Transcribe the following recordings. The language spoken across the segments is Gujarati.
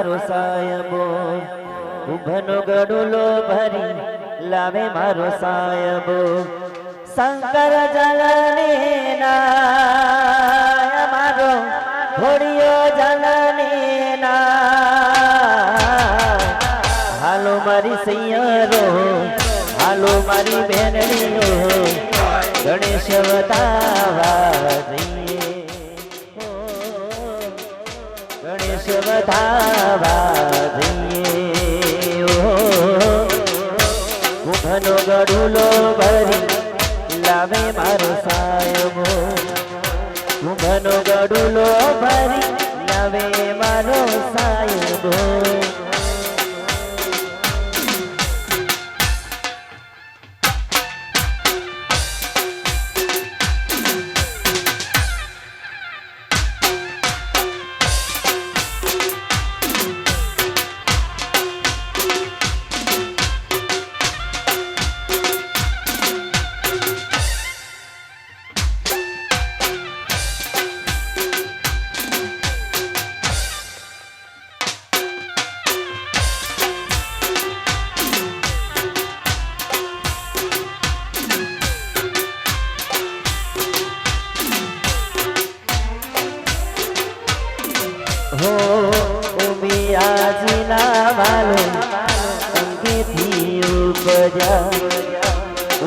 मारो सायबो उभनो गडुलो भरी लावे मारो सायबो शंकर जलने ना मारो घोड़ियो जलने ना हालो मारी सैयारो हालो मारी बेनड़ियो गणेश बतावा जइए गणेश बतावा जइए कुंभनो गडुलो भरी लावे मारो सायबो कुंभनो गडुलो भरी लावे मारो सायबो हो उमिया जीना वालो अंगे थी उपजा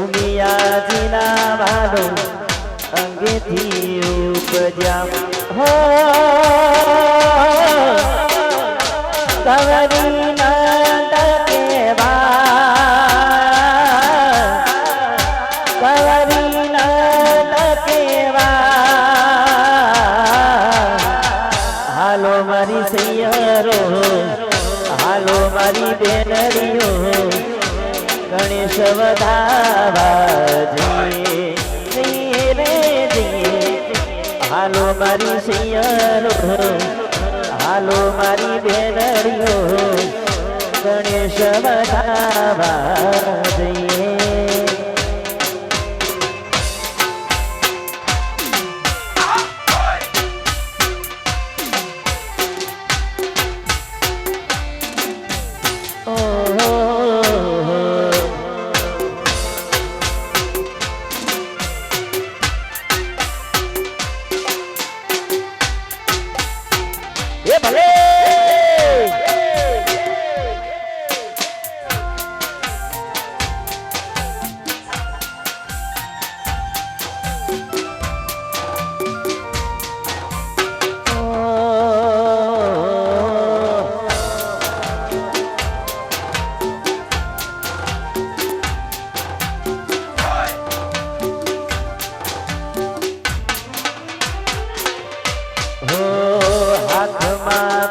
उमिया जीना वालो अंगे थी उपजा हो कवरी नंद के कवरी नंद के हालो मारी सैयारो हालो मारी बेनड़ियो गणेश वधावा जइए रे जइए हालो मारी सैयारो हालो मारी बेनड़ियो गणेश वधावा जइए ये भले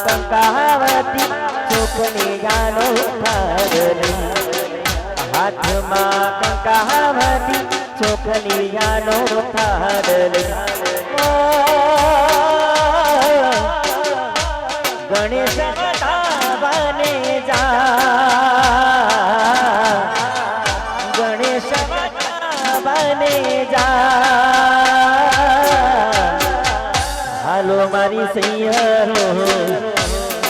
कंकावती चोखनी जानो थारली हाथ मां कंकावती चोखनी जानो थारली गणेश बतावने जा गणेश बतावने जा हालो मारी सैयारो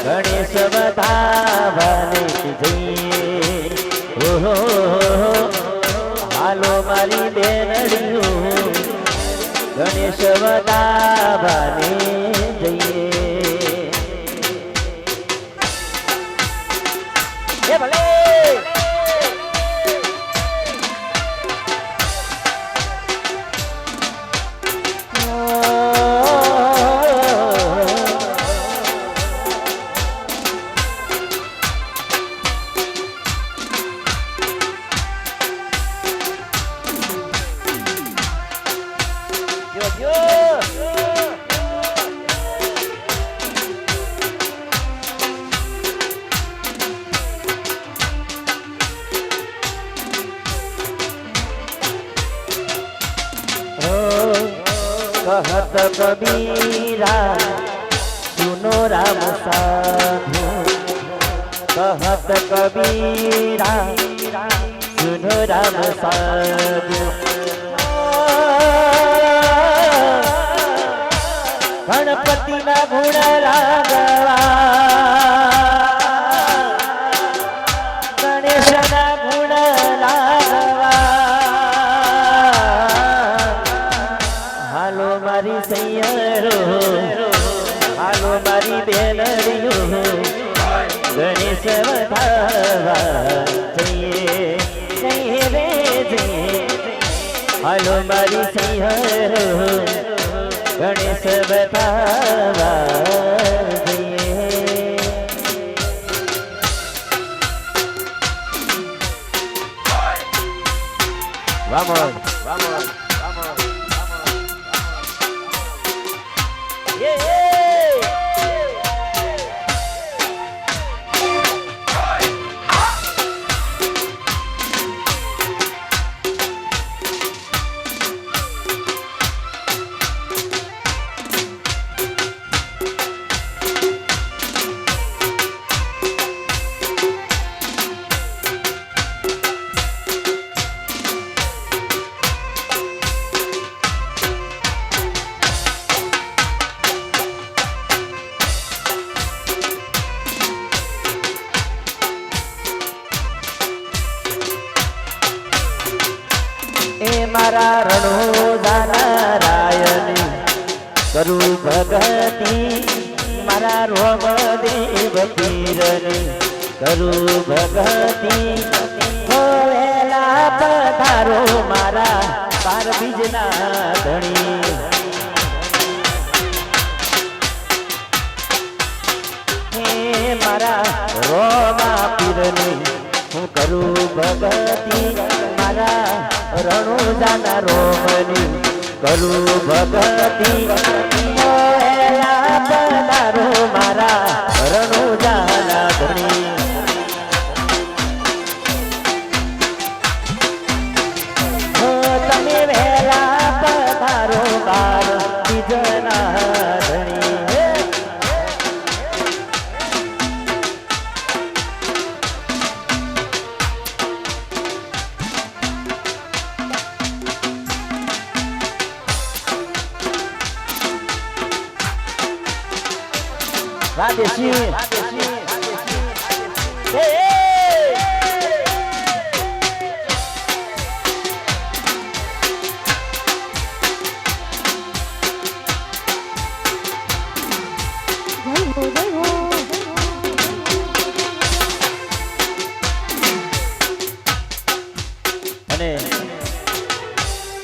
गणेश बतावने जइए हो हालो मारी बेनड़ियो गणेश बतावने जइए ये भले कहत कबीरा सुनो राम साधु कहत कबीरा सुनो राम साधु गणपति ना गुण रागवा ગણેશના ગુણ લાગવા હાલો મારી સૈયરો હાલો મારી બેનરીઓ ગણેશ વધાવા જઈએ જઈએ રે જઈએ હાલો મારી સૈયરો ગણેશ વધાવા જઈએ Vamos, vamos, vamos, vamos. Yeah, મારા રણોદાના રાયની કરું ભગતી મારા રોમદેવ પીરની કરું ભગતી હોવેલા પધારો મારા પાર બીજના ધણી હે મારા રોમા પીરની હું કરું ભગતી મારા રણુજાના રોમની કરું ભગતી પધારો મારા રણુજાના ધણી તમે વહેલા પધારો બાર બીજના ધણી Radeshin, hey, અને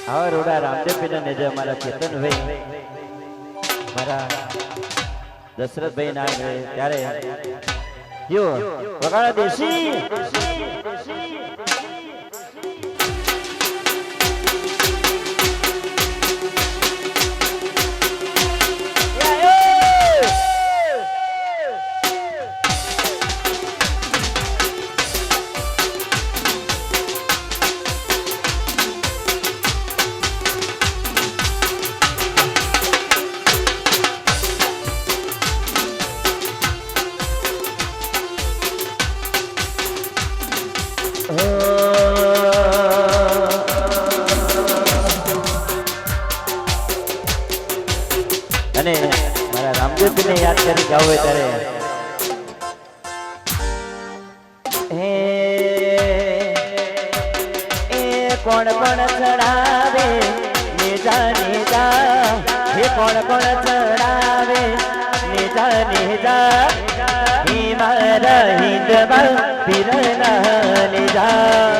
આવા રોડા રામદેવ પીના ને જે અમારા ચેતનભાઈ મારા દશરથભાઈ ના ત્યારે જો વગાડા દેશી અને મારા રામદેવને યાદ કરી ગાવ ત્યારે હે એ કોણ કોણ ચડાવે નિજા નિજા હે કોણ કોણ ચડાવે નિજા નિજા હે મારા હિંદવા પીરના નિજા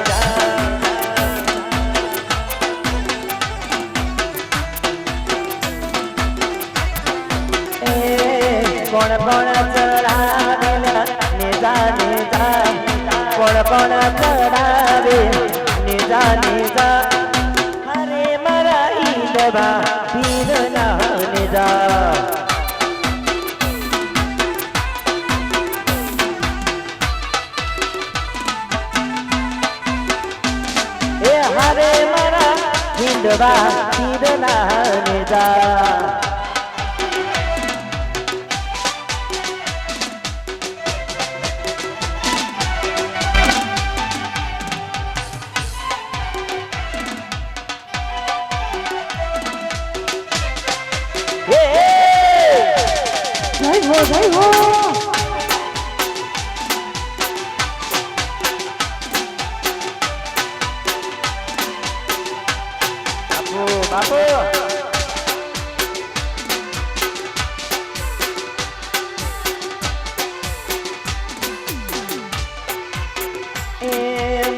કોણ કોણ ચડાવે નિજા નિજા કોણ કોણ ચડાવે નિજા નિજા હરે મારા ઈદવા પીરના નિજા એ હરે મારા ઈદવા પીરના નિજા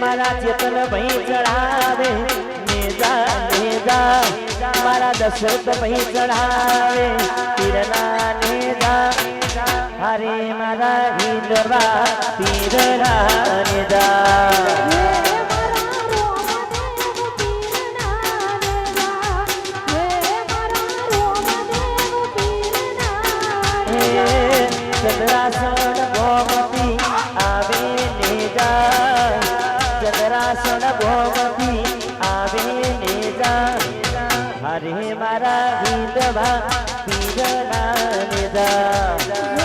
મારા ચેતન ભાઈ ચડાવે નેજા મારા દશરથ ભાઈ ચડાવે પીરના નેજા હરે મારા હિંદવા પીરના નેજા ચંદ્રાસન ગોમતી આવે નેજા ચંદ્રાસન ગોમતી આવે નેજા હરે મારા હિંદવા પીરના નેજા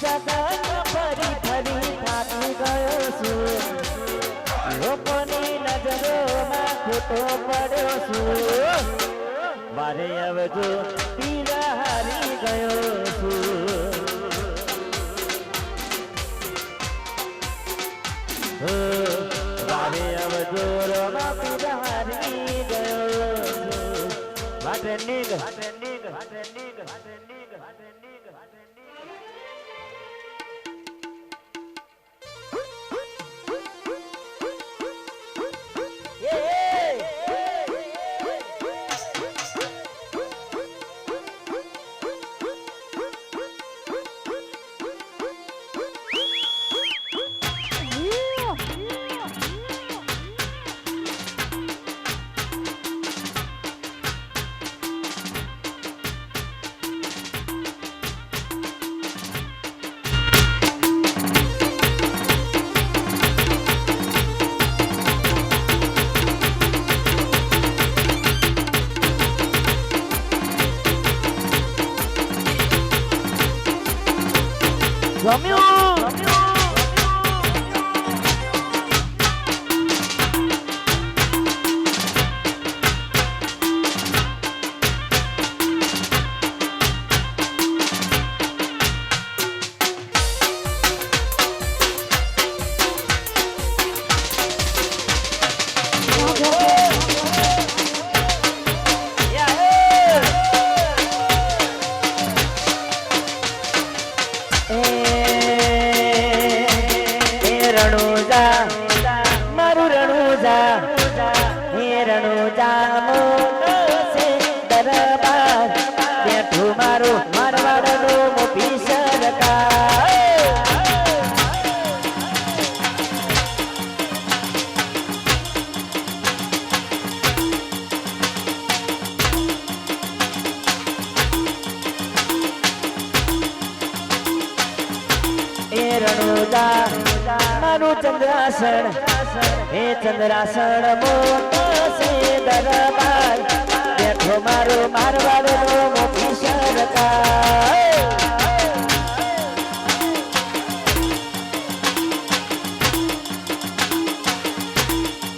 ફરી ફરી થાકી ગયો છું લોકોની નજરોમાં ખોટો પડ્યો છું મારે આવજો પીર હારી ગયો છું મારે આવજો રોમા પીર હારી ગયો છું વાટે નીક મારું ચંદ્રાસન હે ચંદ્રાસન મોટો છે દરબાર બેઠો મારો મારવાડનો મોટી સરકાર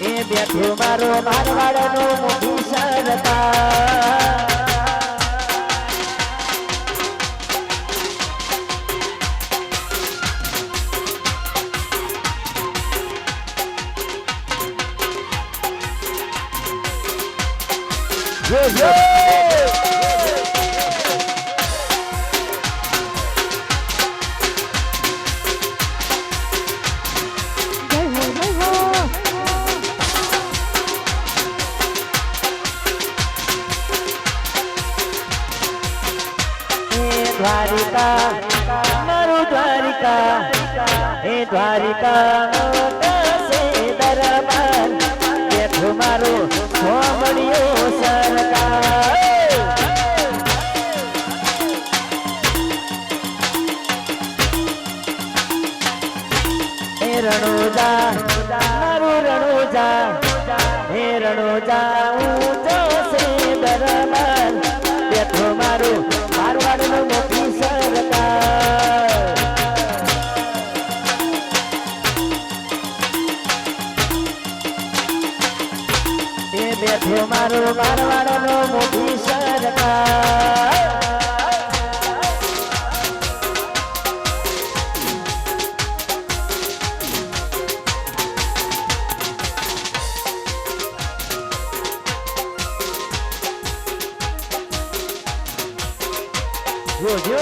એ બેઠો મારો મારવાડનો મોટી સરકાર દ્વારિકા મારું દ્વારિકા હે દ્વારિકા દરબાર બેઠો મારો મળ્યો સરકાર હે રણોજા મારું રણોજા હે રણોજા ઊંચો છે દરબાર બેઠો મારો મારવાડનો મોટી સરકાર એ બેઠો મારો જો જો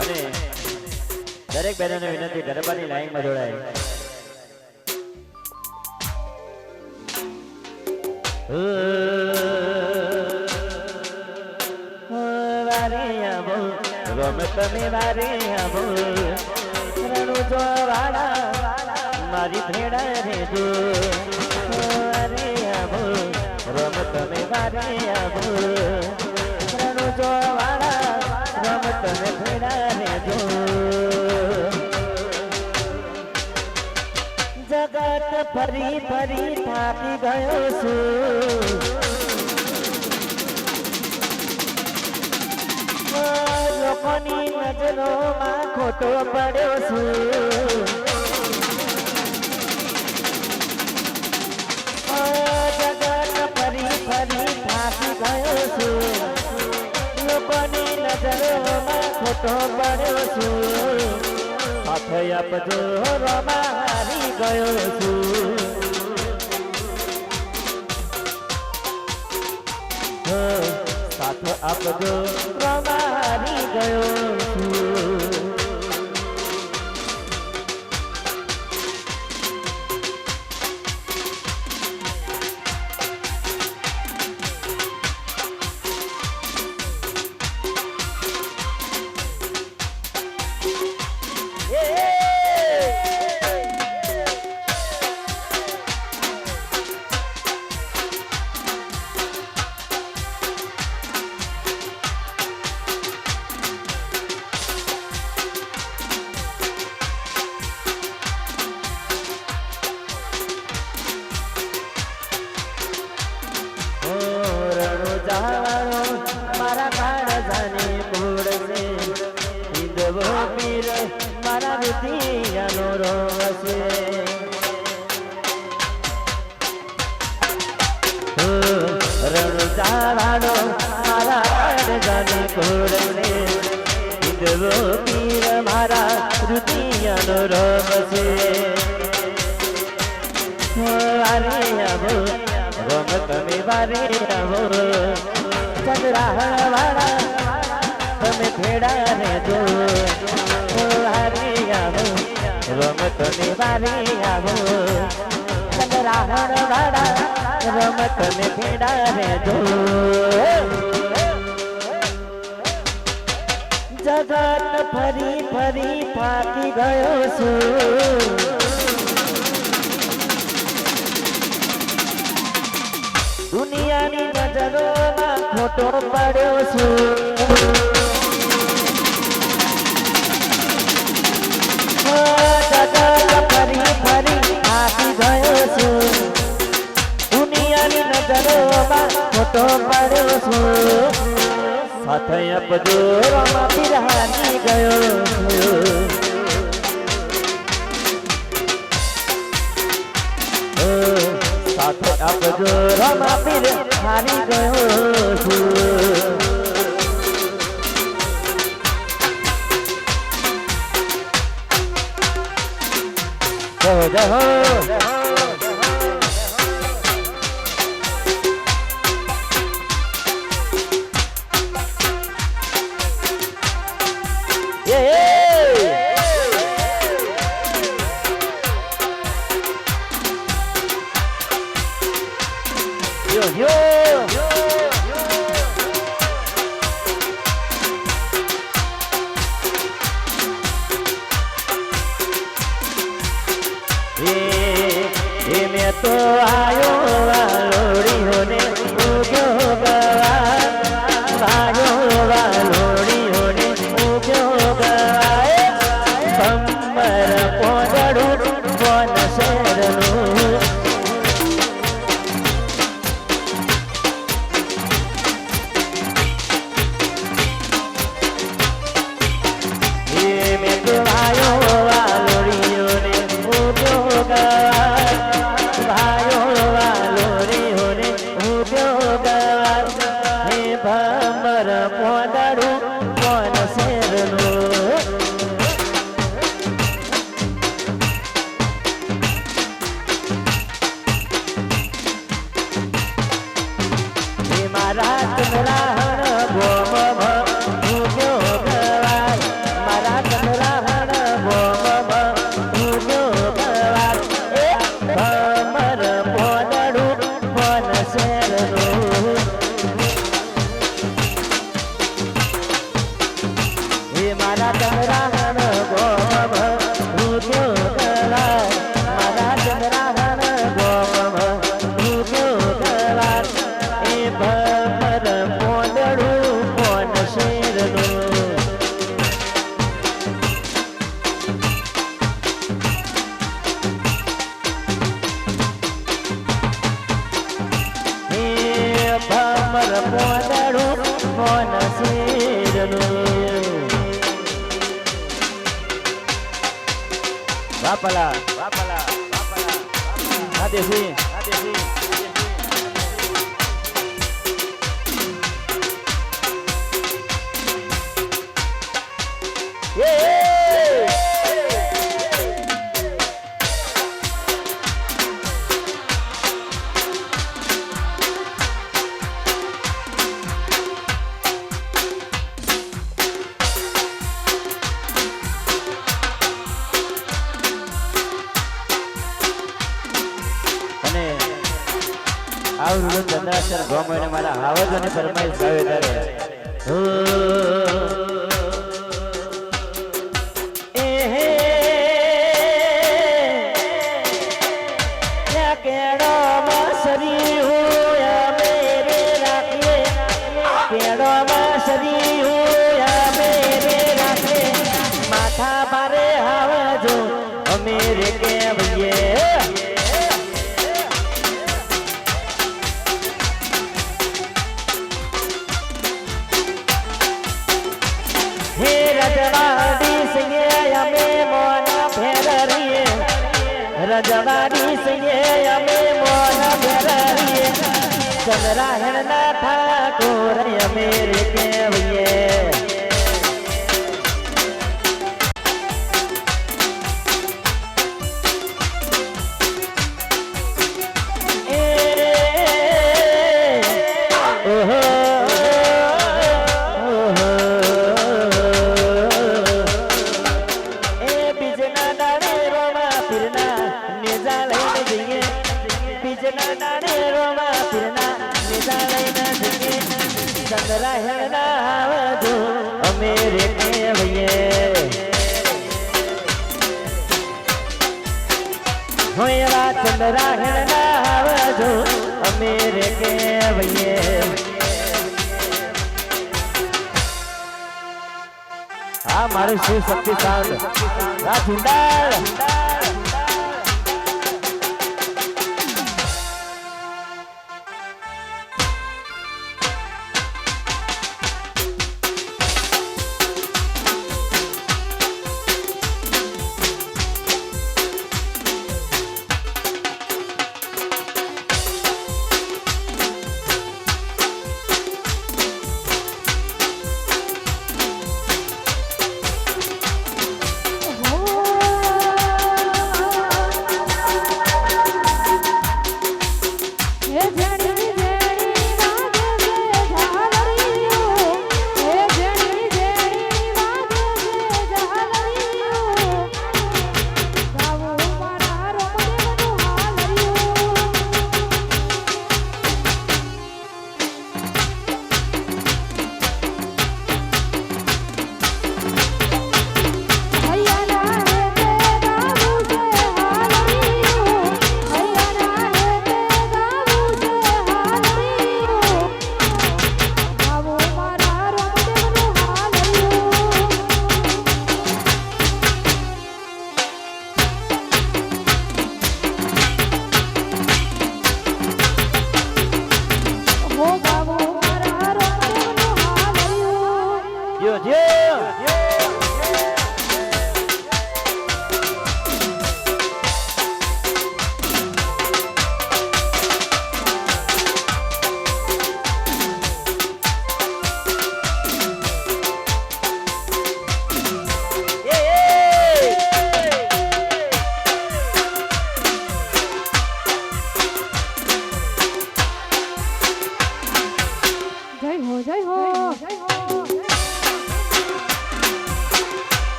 અને દરેક બહેનોને વિનંતી ગરબાની લાઈનમાં જોડાય. તમે વારે આવો રણુ જો વાળા મારી ભેડા રે જો વારે આવો રમ તમે વારે આવો રણુ જો વાળા રમ તમે ભેડા રે જો જગત ફરી ફરી થાકી ગયો છું લોકોની નજરોમાં ખોટો પડ્યો છું જગત ફરી ફરી થાકી ગયો છું લોકોની નજરોમાં ખોટો પડ્યો છું સાથે આપજો રોમાં હારી ગયો છું સાથ આપજો રમારી ગયો છું મારા કાળજાને પૂરશે ઈંદવો પીર મારા રૂપિયાનો રોશે રણ જાવાનો મારા કાળજાને પૂરશે ઈંદવો પીર મારા રૂપિયાનો રોશે વારે આવો રમ તમે વારે આવો ચંદ્રાહણ વાળા તમે ભેડા રે જો વારે આવો રમ તમે વારે આવો ચંદ્રાહણ વાળા રમ તમે ભેડા રે જો જગત ફરી ફરી થાકી ગયો છું દુનિયાની નજરોમાં ખોટો પડ્યો છું ફરી ફરી થાકી ગયો છું દુનિયાની નજરોમાં ખોટો પડ્યો છું સાથે આપજો રમા પીરાની ગયો છું સાથે આપજો રમા પીર હારી ગયો છું જય હો मैं तो आयो वालोड़ी होने उग्यो आयो वालोड़ी होने उग्यो गवाए कमर पोदड़ू कोन शेरनू मैं तो आयो वालोड़ी होने उग्यो ભમર પોદડું કોન શેરનું વાપલા વાપલા વાપલા આ દેસી આ દેસી આવરું ચંદ્રાસર ગોમોને મારા હાવજ અને ફરમાઈશ ગાવે ત્યારે માથા બારે હાવજો અમેરે કે રજવાડી સૈયે અમે મોન ભેરીએ ચંદ્રાહેણ ના ઠાકોર અમે રે કેવીએ અમેરે કેવીએ હોયરા ચંદ્રાહેણ ના આવજો અમેરે કેવીએ આ મારું શિવ શક્તિ સાઉન્ડ આ ઝુંડાળ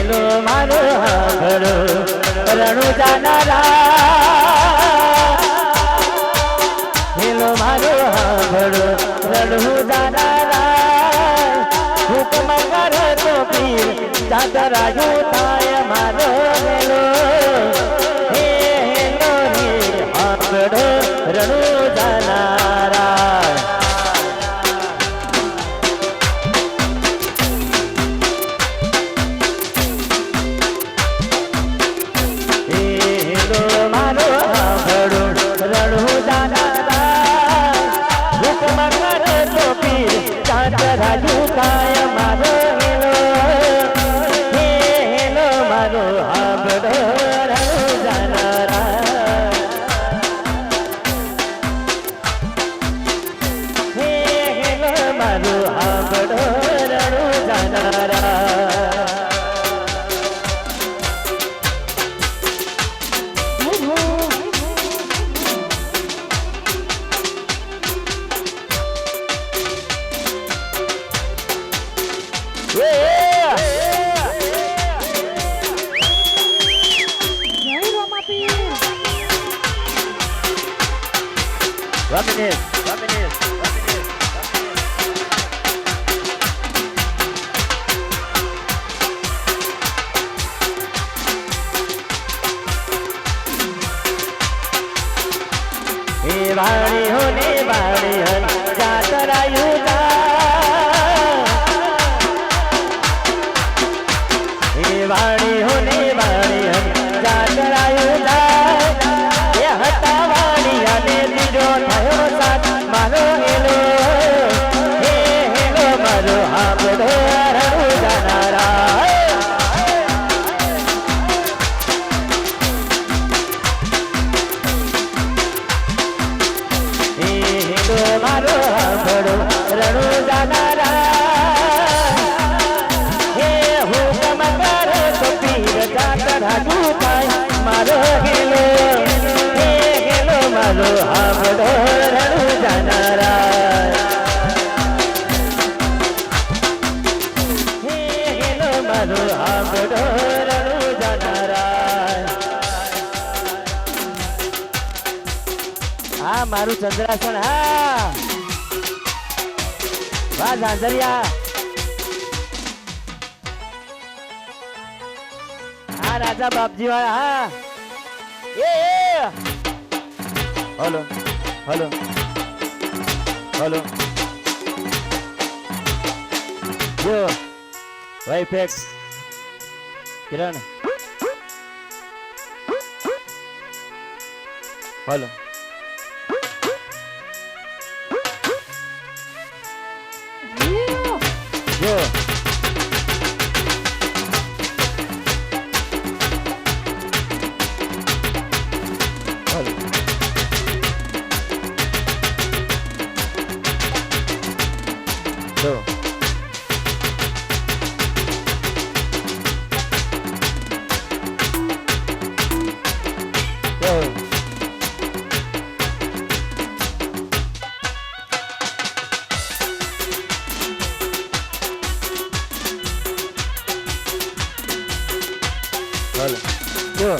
હેલો મારો હાંભળો રણુ જાનારા હેલો મારો હાંભળો રણુ જાનારા હુકમ કરે તો પીર જાતરાયું થાય મારો હેલો હેલો રે હાંભળો રણુ જાનારા રાજુ કાય મારો હેલો હેલો મારો હાંભળો રણુ જાનારા હેલો મારો હાંભળો રણુ જાનારા વાણી હોને વાણી હન જાતરાયું વાણી હોને વાણી હન જાતરાયું એ હતા વાણી અને બીજો થયો સાથ મારો હેલો હેલો મારો હાંભળો રણુ જાનારા મારો હાંભળો રણુ જાનારા હે હુકમ કરે તો પીર જાતરાજુ થાય મારો હેલો હેલો મારો હાંભળો રણુ જાનારા હેલો મારો હાંભળો રણુ જાનારા હા મારું ચંદ્રાસન હા વાહ ઝાંઝરિયા હા રાજા બાપજી વાળા હા એ હલો હલો હલો જો ભાઈ ફેક કિરણ હલો જો જો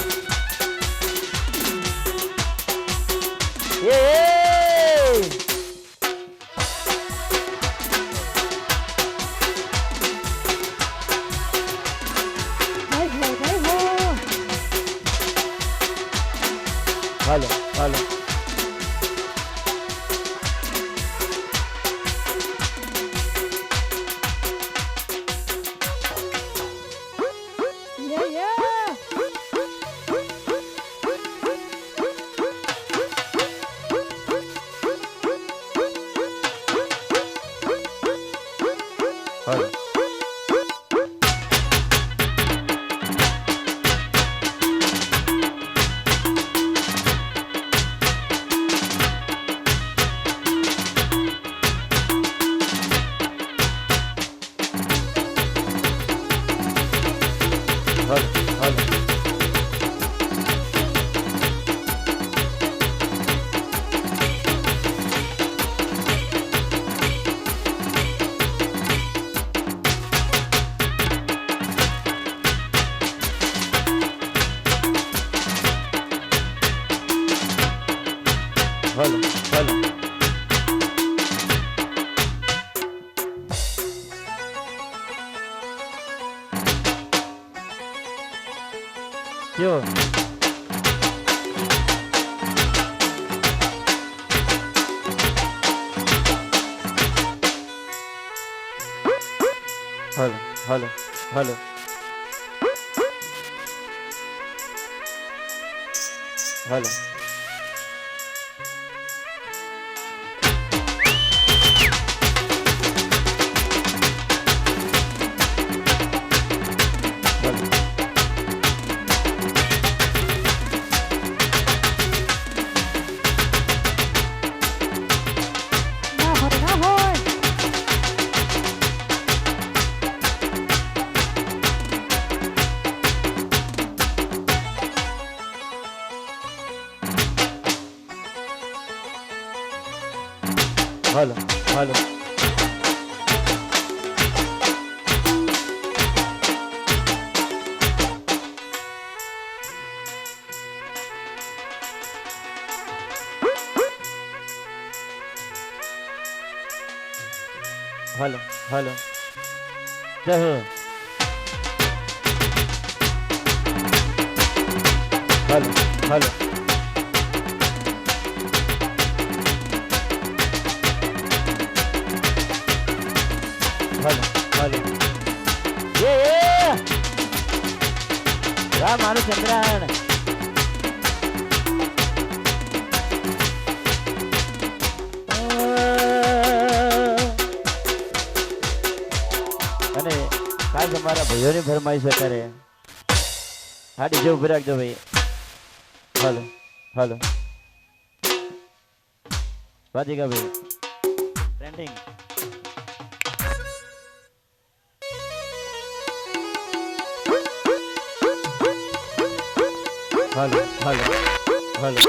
હાલો હાલો હાલો જો hello hello hello hello hello hello hello hello જય હો હલો હલો હલો રામ મારું ચંદ્રાયણ અને ખાસ અમારા ભાઈઓની ફરમાઈશ કરે હાડી જેવું ઉભી રાખજો ભાઈ હલો હલો વાજીકા ભાઈ trending hello hello hello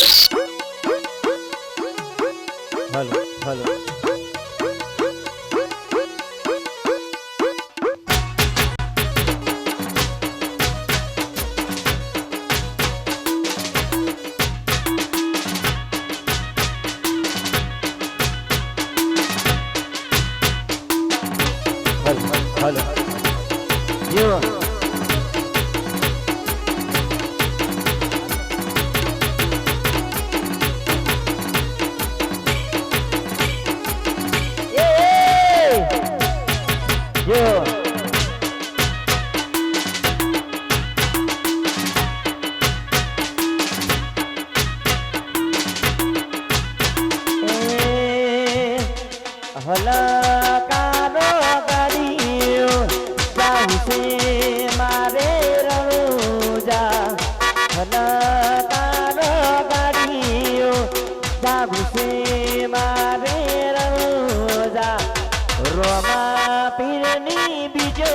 hello hello hello જીવો હલકારો ગાડીઓ જાઉં છે મારે રણુજા હલકારો ગાડીઓ જાઉં છે મારે રણુજા રોમા પીરની બીજો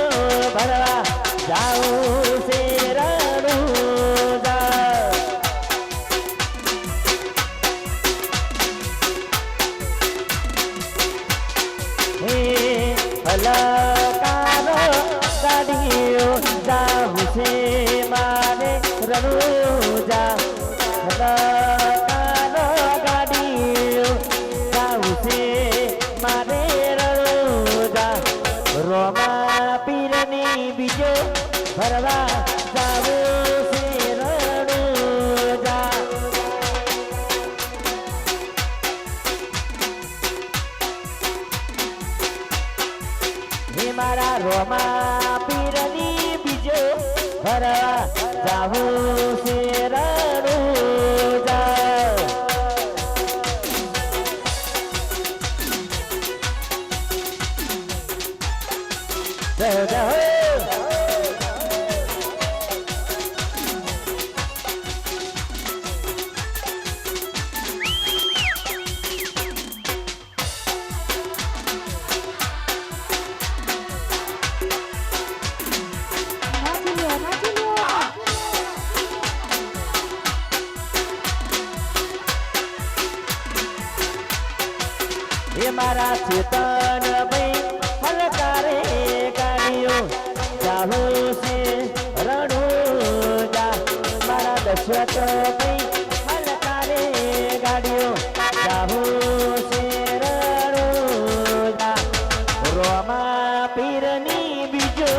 ભરવા જાઉં છે રણુજા હલકારો ગાડીઓ જાઉં છે મારે રણુજા હલકારો ગાડીઓ જાઉં છે મારે રણુજા રોમા પીરની બીજો ભરવા જાઉં છે રણુજા મારા રોમા પીરની બીજો ભરવા જાઉં છે રણુજા જય જય મારા ચેતન ભાઈ હલકારે ગાડીઓ જાઉં છે રણુજા મારા દશરથ ભાઈ હલકારે ગાડીઓ જાઉં છે રણુજા રોમા પીરની બીજો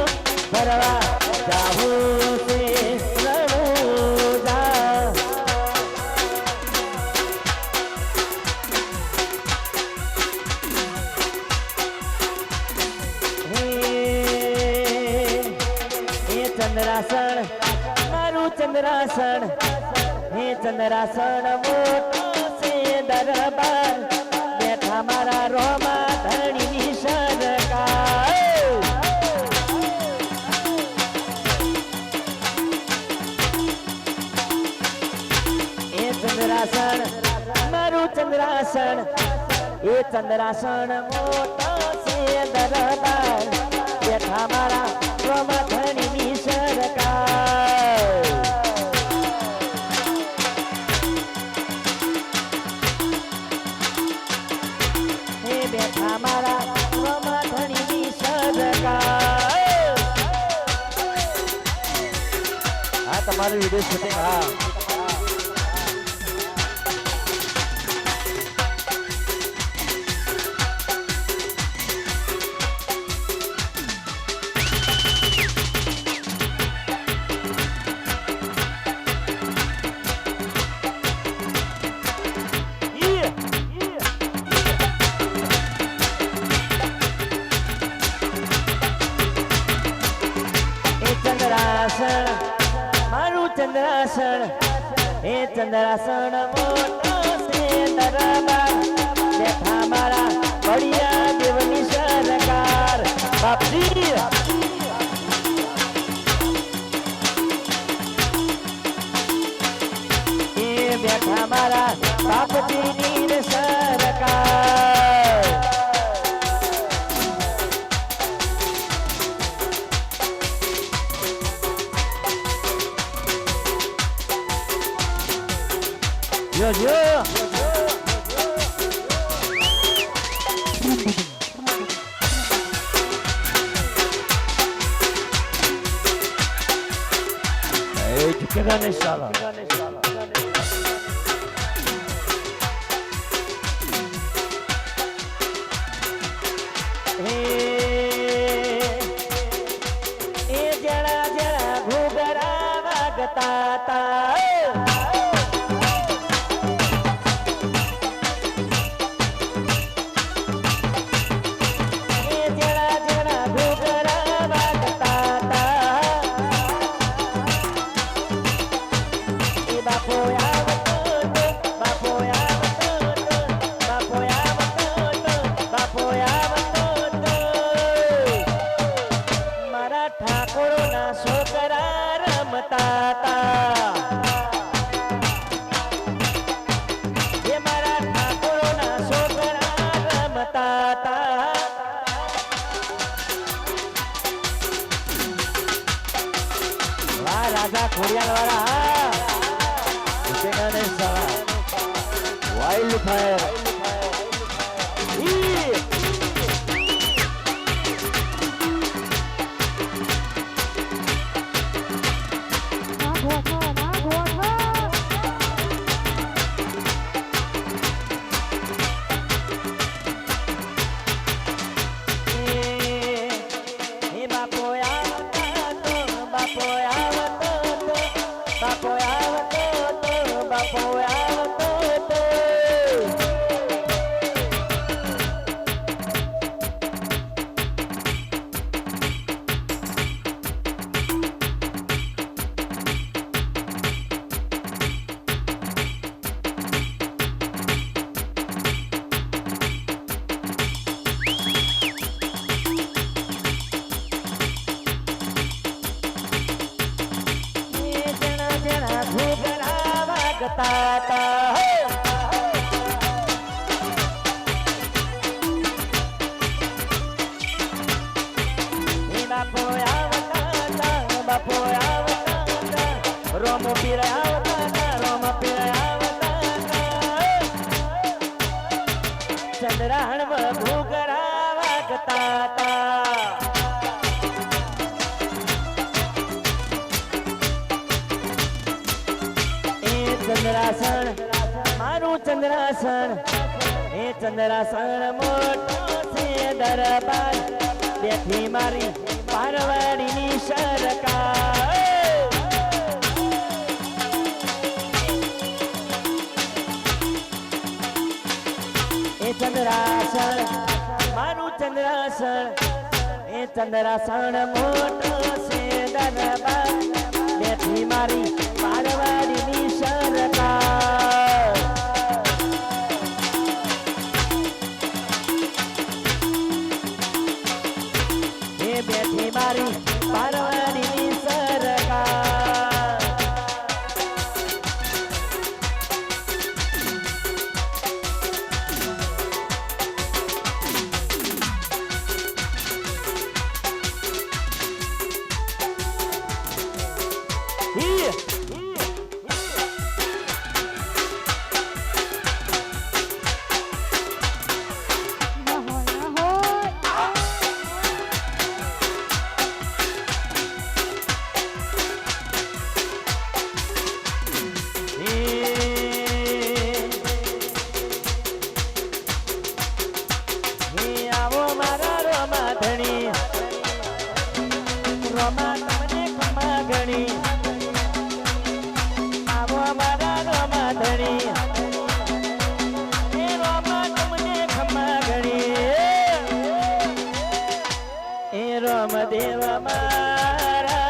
ભરવા જાઉં છે રણુજા ચંદ્રાસન હે ચંદ્રાસન મોટો છે દરબાર બેઠા મારા રોમા ધણીની સરકાર એ ચંદ્રાસન મારું ચંદ્રાસન એ ચંદ્રાસન મોટો છે દરબાર બેઠા મારા રોમા ધણીની સરકાર બેઠા મારા રોમા ધણીની સરકાર હા તમારું વિડીયો શૂટિંગ હા ચંદ્રાસન મારું ચંદ્રાસન એ ચંદ્રાસન મોટો છે દરબાર બેઠા મારા બળિયા દેવની સરકાર બાપજી એ બેઠા મારા બાપજીની સરકાર Yo, yo. झुकेगा नहीं साला ए जरा जरा घुघरा वागता ता राजा खोड़ियाल वाला वाइल्ड फायर चंद्राहण भूगरा वागता चंद्रासन मारू चंद्रासन ए चंद्रासन मोटो से दरबार बेठी मारी पारवाड़ी सरकार ए चंद्रासन मारू चंद्रासन ए चंद्रासन मोटो से दरबार बेठी मारी મારી પારવાડીની સરકાર દેવ મારા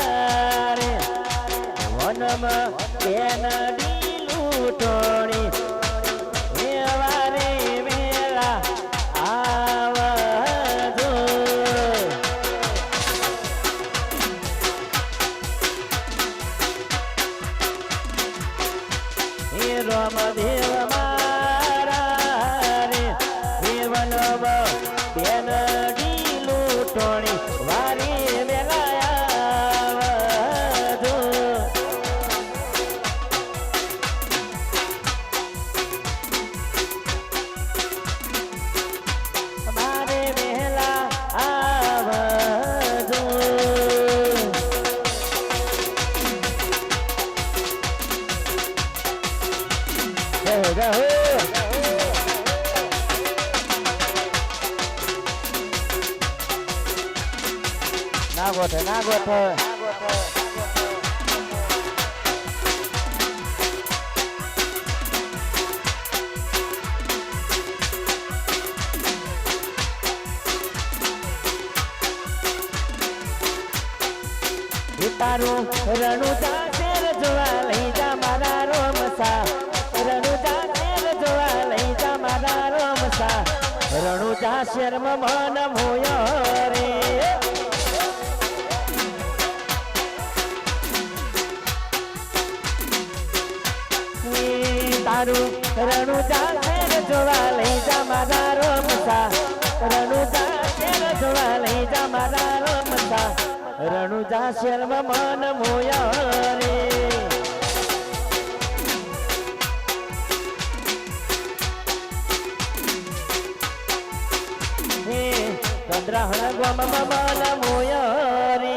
રે વનમ બેન લૂંટણી વારે વેલા આવજો હે રામ દેવ મારા રે વનમ બેન લૂંટણી વારી વેલાયા મારે વહેલા આવજો ના ગોઠે તારું રણુજા શેર જોવા લઈ જા મારા રોમસા રણુજા શેર જોવા લઈ જા મારા રોમસા રણુજા શેરમાં મન મોયો રે તારું રણુજા શેર જોવા લઈ જા મારા રોમસા રણુજા શેર જોવા લઈ જા મારા રોમસા રણુજા શેરમાં મન મોયા રે હે ચંદ્રહણ ગોમમાં મન મોયા રે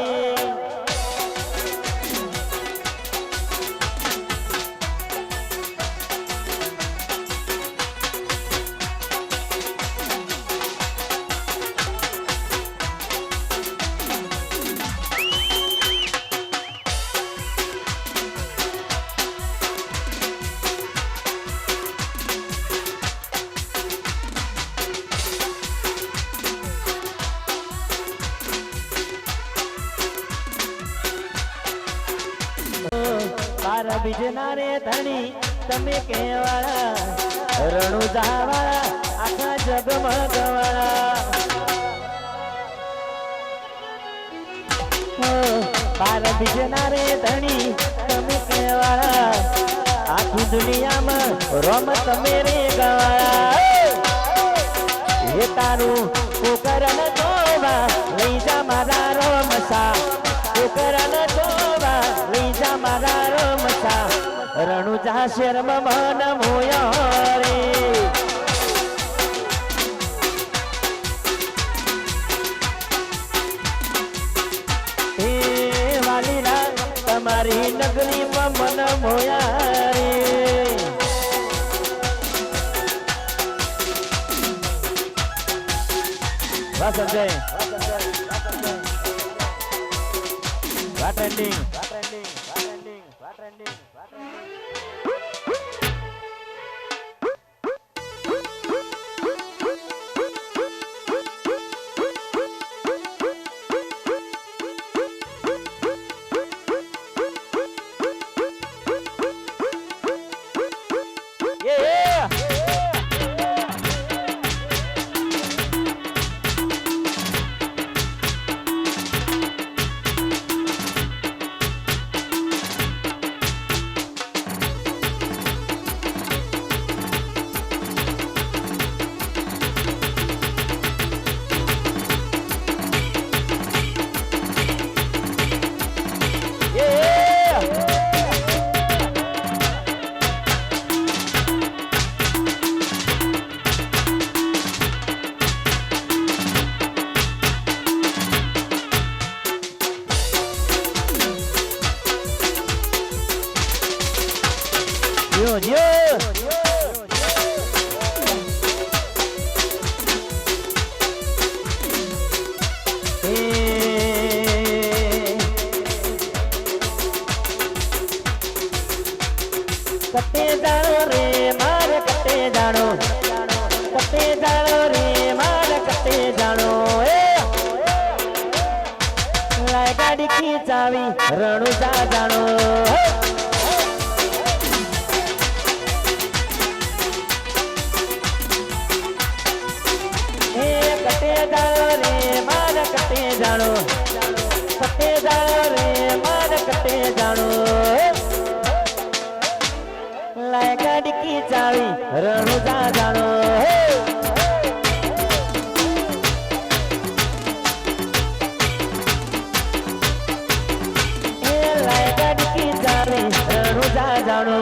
બીજના રે ધણી તમે કેવાળા રણુજા વાળા આખા જગમગવાળા બાર બીજના રે ધણી તમે કેવાળા આખી દુનિયામાં રોમ તમે રે ગવાળા હે તારું કુકરન જોવા લઈ જા મારા રોમસા કુકરન જોવા લઈ જા મારા રોમસા રણુજા શેરમાં મન મોયા રે હે વાલીલા તમારી નગરીમાં મન મોયા રે વાહ સંજય વાહ ટ્રેન્ડિંગ જાણો રે મારા કટે જાણો લાય ગાડી ખીચાવી રણુજા જાણો કટે જાણો રે મારા કટે જાણો કટે જાણો રે મારા કટે જાણો લાય ગાડી ખીચાવી રણુજા જાણો જાણો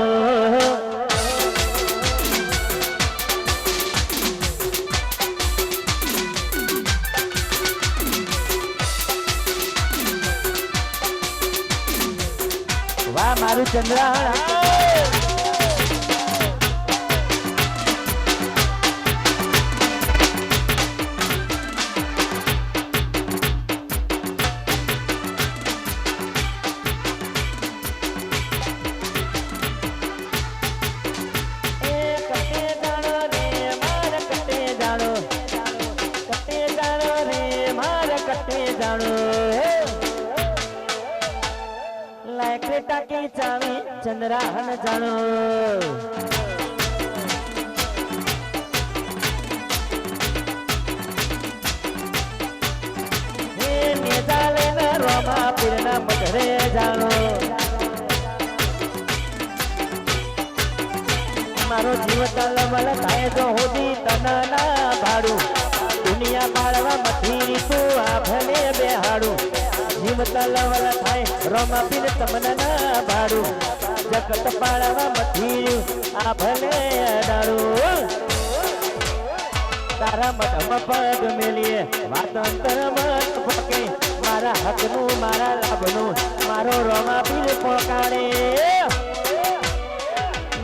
વાહ મારું ચંદ્રહાણ ટાકી ચાવી ચંદ્રાહન જાણો હે મેદાલે ન રોમા પીરના મધરે જાણો મારો જીવ તલમલ થાય જો હોદી તનના ભાડું દુનિયા પાળવા મથી તું આ ભલે બેહાડું જીવ તલવલ થાય રોમા પીર તમને ના ભાડું જગત પાળવા મથી આ ભલે અડાડું તારા મઢમાં પગ મેલીએ વાત અંતર મત ફકે મારા હકનું મારા લાભનું મારો રોમા પીર પોકાડે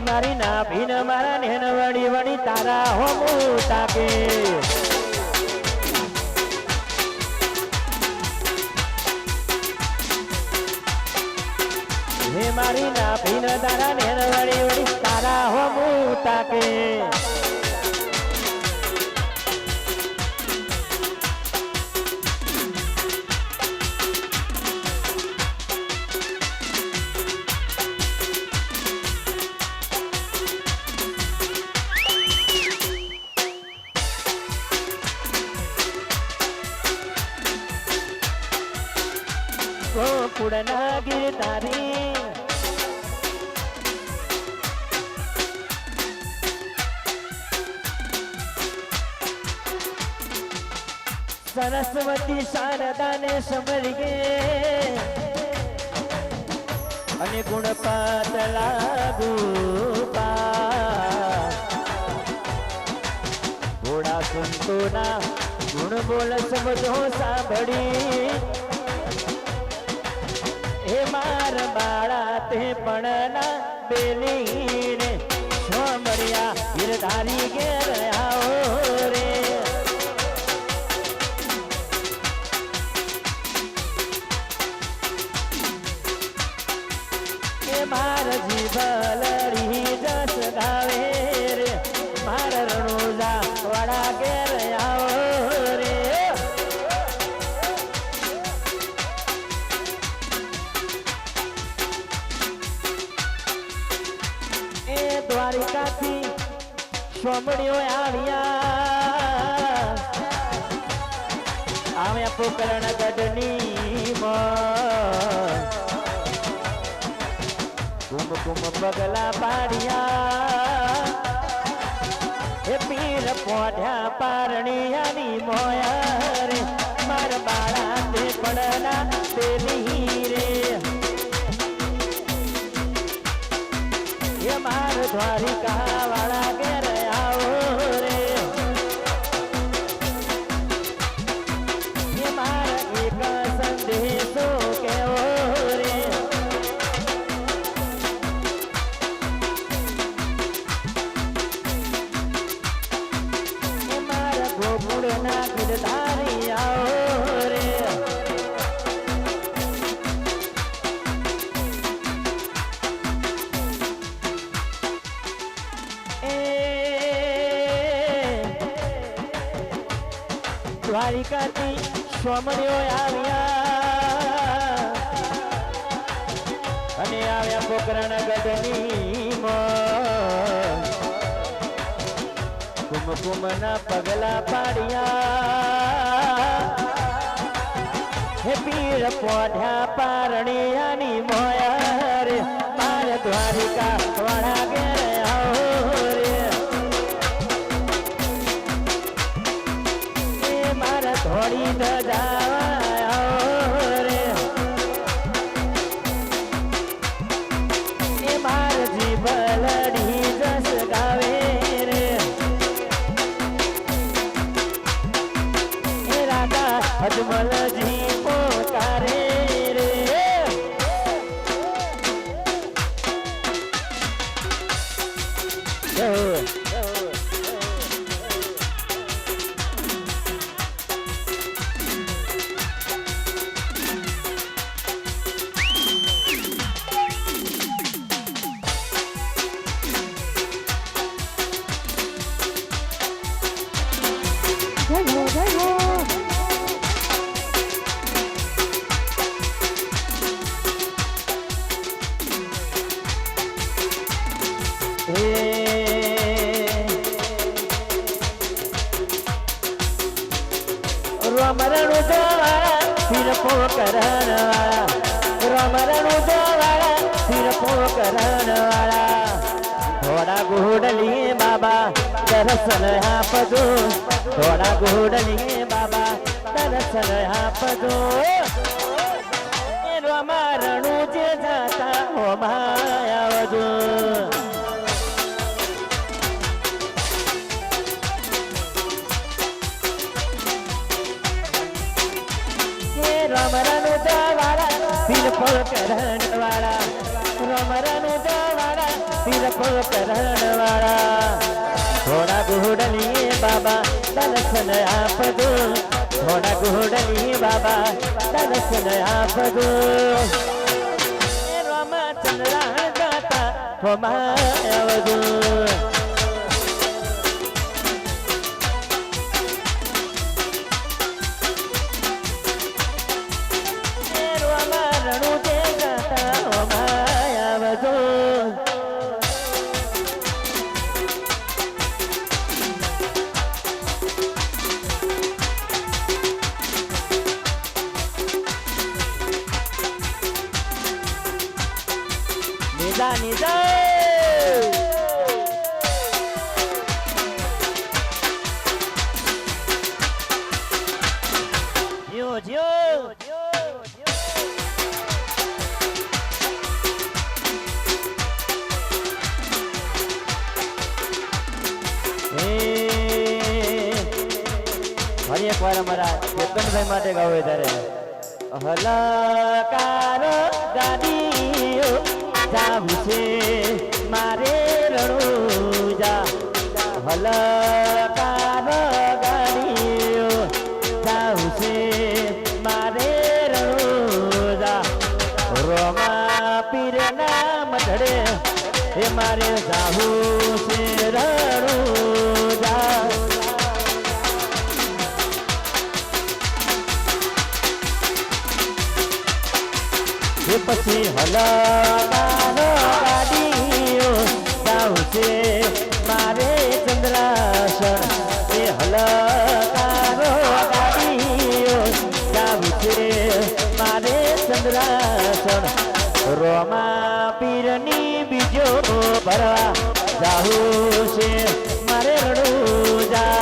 મારી ના ભીન મારા નેન વળી વળી તારા હોમું તાકે હે મારી ના ભીન તારા નેન વળી વળી તારા હોમું તાકે ગોકુળના ગીરધારી સરસ્વતી શારદાને સમરીએ અને ગુણપાત લાગુ ઘોડા સંતોના ગુણ બોલ સમજો સાંભળી હે માર બાળા તે પણ ના બેલી રે સોમરિયા ગીરધારી ઘેર આવો રે હે માર જીભલડી જસ ગાવે રે માર રણુજા વાળા ઘેર આવો રે દ્વારિકાથી સોમડીઓ આવ્યા પોકરણ ગઢની કુમ કુમ પગલા પાડ્યા એ પીર પોઢ્યા પારણિયાની મોયા રે માર બાળા તે પડના તેલી રે ये मार द्वारिका वाला घेर आओ रे ये मार एक संदेशो केवो रे ये मार गोकुळना ગીરધારી आओ रे દ્વારિકાથી સોમણીઓ આવ્યા અને આવ્યા પોકરણ ગઢની કુમકુમના પગલા પાડ્યા હે પીર પોઢ્યા પારણિયાની મોયા રે મારે દ્વારિકા વાળા ઘેર આવો રે એ મારે થોડી ધજાવા રે એ મારે જીભલડી જસ ગાવે રે એ રાધા અજમલજી પોકારે રે રમરણુ જોવાળા ફિરપો કરણવાળા રમરણુ જોવાળા ફિરપો કરણવાળા થોડા ગોડલી બાબા દર્શન આપજો થોડા ગોડલી બાબા દર્શન આપજો એ રમરણુ જે જાતા હોમાં આવજો રમરણુ જોવાળા ફિરપો કરણવાળા રમરણુ જોવાળા ફિરપો કરણવાળા થોડા ગોડલી બાબા દર્શન આપજો થોડા ગોડલી બાબા દર્શન આપજો રામચંદ્ર દાતા આવજો નિજા ફરી એક વાર અમારા ચેતનભાઈ માટે ગાવે ત્યારે હલકારો ગાડીઓ જાવું છે મારે રણુજા હલકારો ગાડીઓ જાવું છે મારે રણુજા રોમા પીરના મઢડે એ મારે જાવું છે રણુજા એ પછી હલકારો ગાડીઓ જાવું છે મારે ચંદ્રાસન એ હલકારો ગાડીઓ જાવું છે મારે ચંદ્રાસન રોમા પીરની બીજો ભરવા જાવું છે મારે રણુજા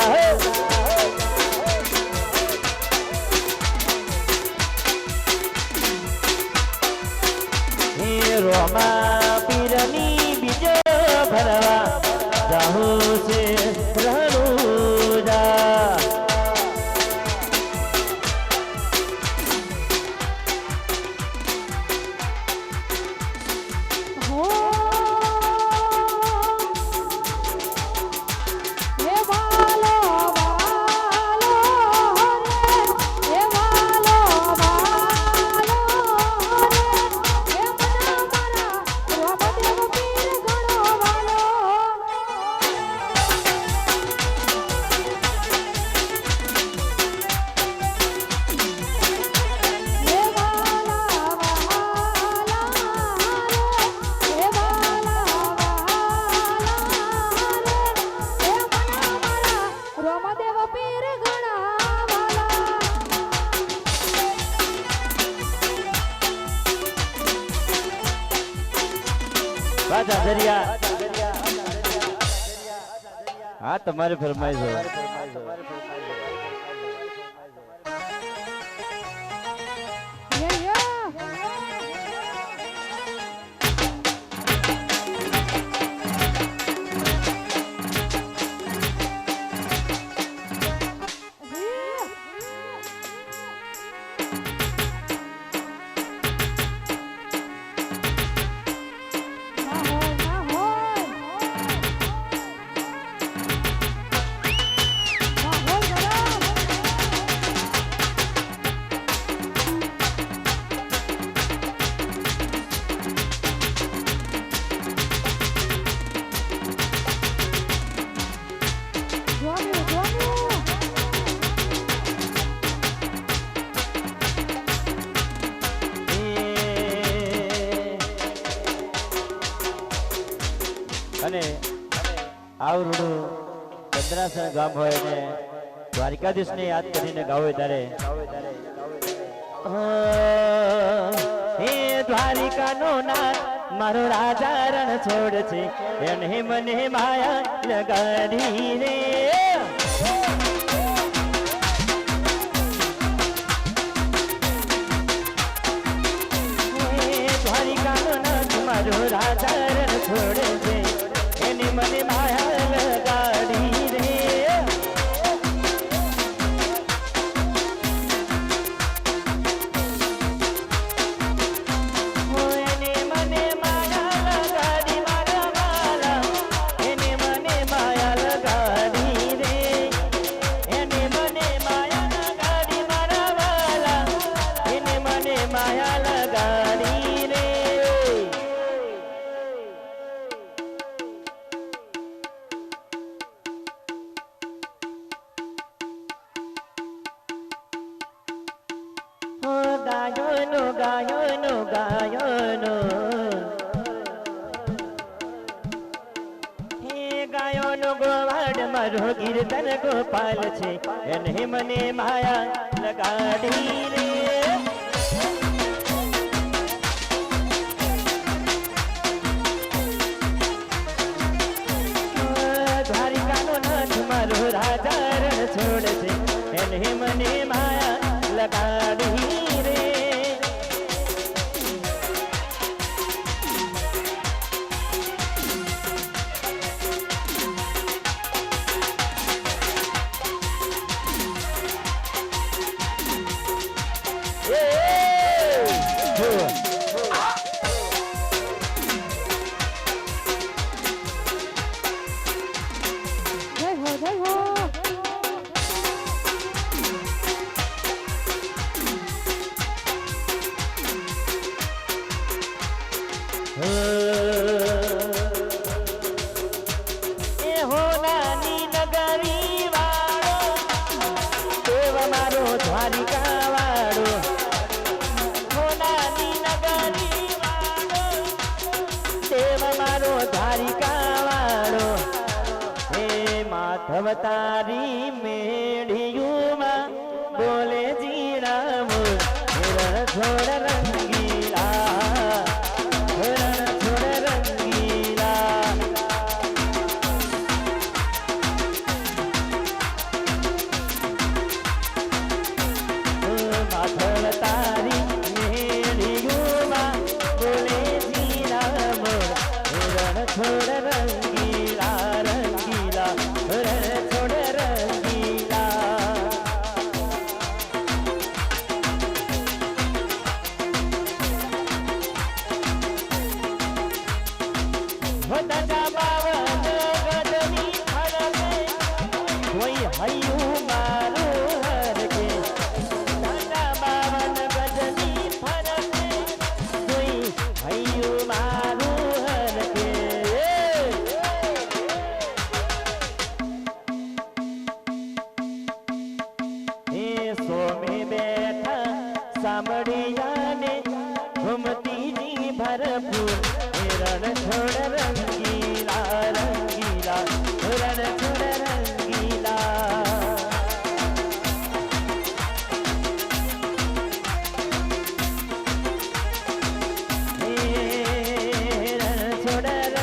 રોમા પીરની બીજો ભરવા જાહું છે રણુજા આ જાજરિયા હા તમારી ફરમાઈશ હોય અને આવડું ચંદ્રાસન ગામ હોય ને દ્વારિકાધીશ ને યાદ કરીને ગાવે ત્યારે હે દ્વારિકા નો નાથ મારો રાજા રણ છોડ છે એને મને માયા લગાડી રે દ્વારિકા નો નાથ મારો રાજા રણ છોડ છે એને મને માયા લગાડી રે ગાયોનો હે ગાયોનો ગોવાડ મારો કીર્તન ગોપાલ છે એને મને માયા લગાડી રે દ્વારિકાનો નાથ મારો રાજા રણ છોડ છે એને મને માયા લગાડી રે દ્વારિકા વાળો હોનાની નગરી વાળો દેવ મારો દ્વારિકા વાળો હે માધવ તારી મેળિયુમાં બોલે જીરામ રણ છોડ રંગીલા રણ છોડ રંગીલા માધવ તારી મેળિયુમાં બોલે જીરામ રણ છોડ રંગીલા રંગીલા રણ છોડ રંગીલા દાદા બાવન ગદની ફરકે કોઈ હૈયું મારું હરકે દાદા બાવન ગદની ફરકે કોઈ હૈયું મારું હરકે એ સોમે બેઠા સાંભળિયાને ઘૂમતીની ભરપૂર રણ છોડ રંગીલા રંગીલા રણ છોડ રંગીલા રણ છોડ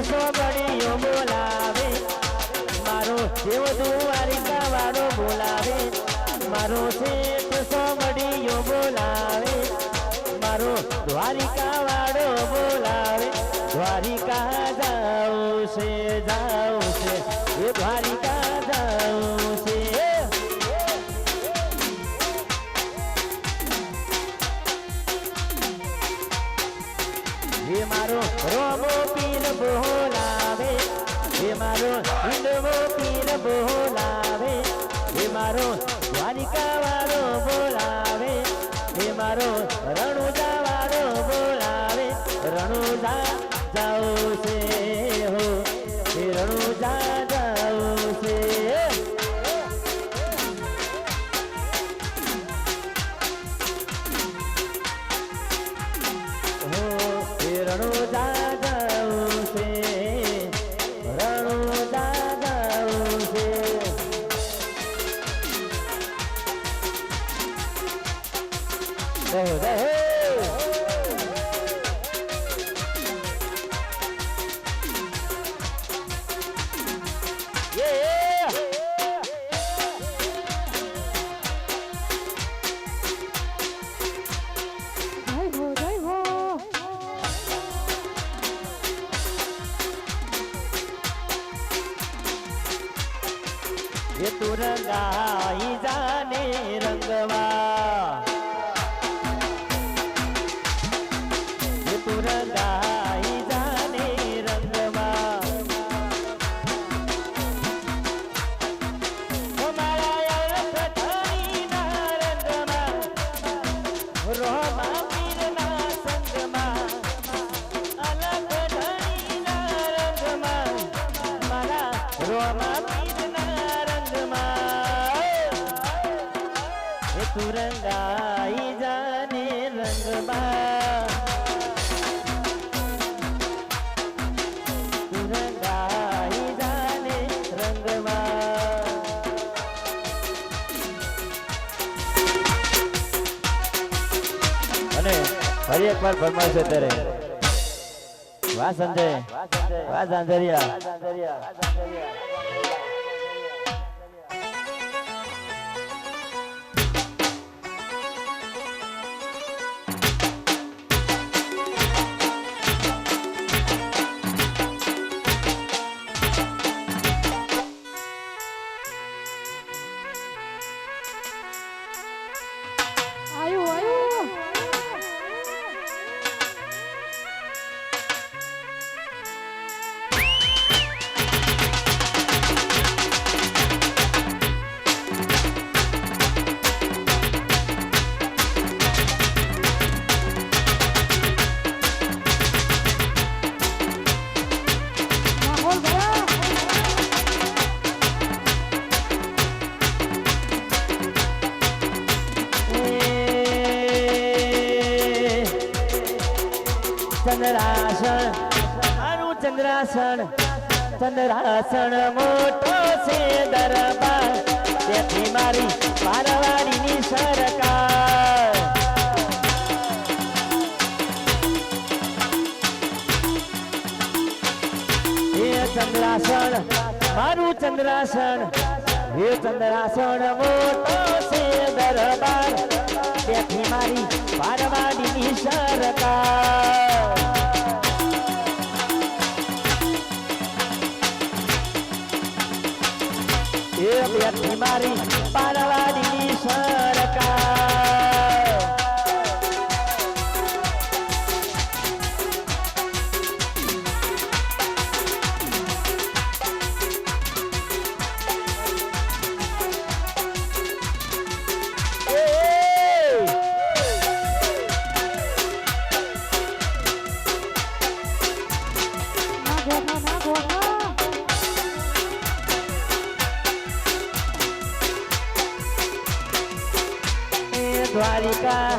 સોગડીઓ બોલાવે મારો દેવ દ્વારિકા વાળો બોલાવે મારો શેઠ સોગડીઓ બોલાવે મારો દ્વારિકા વાળો બોલાવે દ્વારિકા જાઉં છે એ દ્વારિકા જાઉં છે એ મારો રોમો પીર બોલાવે એ મારો હિંદવો પીર બોલાવે એ મારો દ્વારિકા વાળો બોલાવે એ મારો રણુજા વાળો બોલાવે રણુજા જાઉં છે હો એ રણુજા જાઉં છે રણુજા જાઉં છે રણુજા જાઉં છે રહો રહો ये तू रंगाई जाने रंगवा ये तू रंगाई जाने रंगवा हमारा अर्थधारी ना रंगमा रोमा पीर ना संगमा अलग धनी ना रंगमा मारा रोमा तू रंगाई जाने रंगमा तू रंगाई जाने रंगमा અને ફરી એકવાર ફરમાઈશ છે ત્યારે વાહ સંજય વાહ ઝાંઝરિયા ચંદ્રાસન મારું ચંદ્રાસન મોટો છે દરબાર તેથી મારી પારવાડીની સરકાર એ ચંદ્રાસન મારું ચંદ્રાસન એ ચંદ્રાસન મોટો છે દરબાર તેથી મારી પારવાડીની સરકાર એ બેઠી મારી પારવાડીની સરકાર દ્વારિકા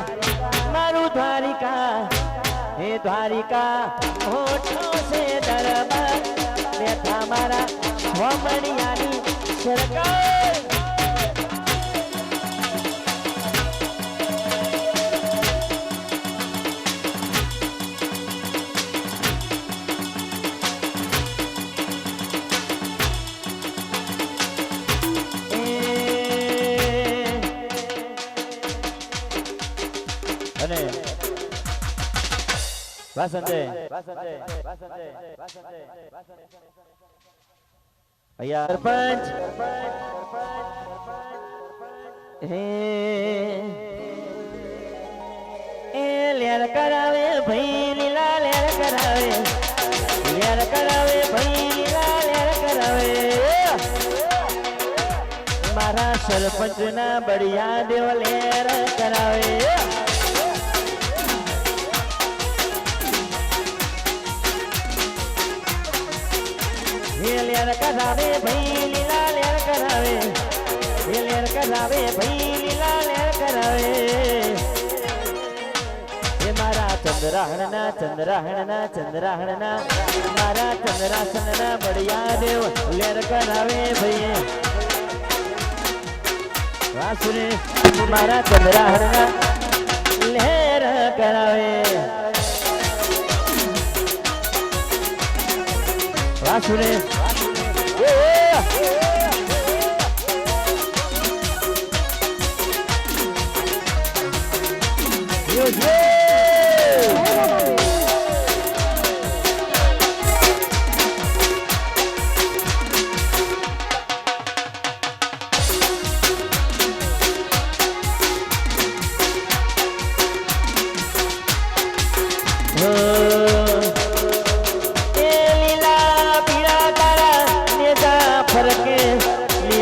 મારું દ્વારિકા હે દ્વારિકા હોઠો છે દરબાર બેઠા મારા ભમણિયાની સરકાર અને વાસંતે અહીંયા સરપંચ એ લેર કરાવે ભાઈ લીલા લેર કરાવે ભાઈ લીલા લેર કરાવે મારા સરપંચ ના બળિયા દેવ લેર કરાવે લેર કરાવે ભાઈ લીલા લેર કરાવે લેર કરાવે ભાઈ લીલા લેર કરાવે એ મારા ચંદ્રાહણના મારા ચંદ્રાસનના બળિયા દેવ લેર કરાવે ભાઈ વાસુરે મારા ચંદ્રાહણના લેર કરાવે વાસુરે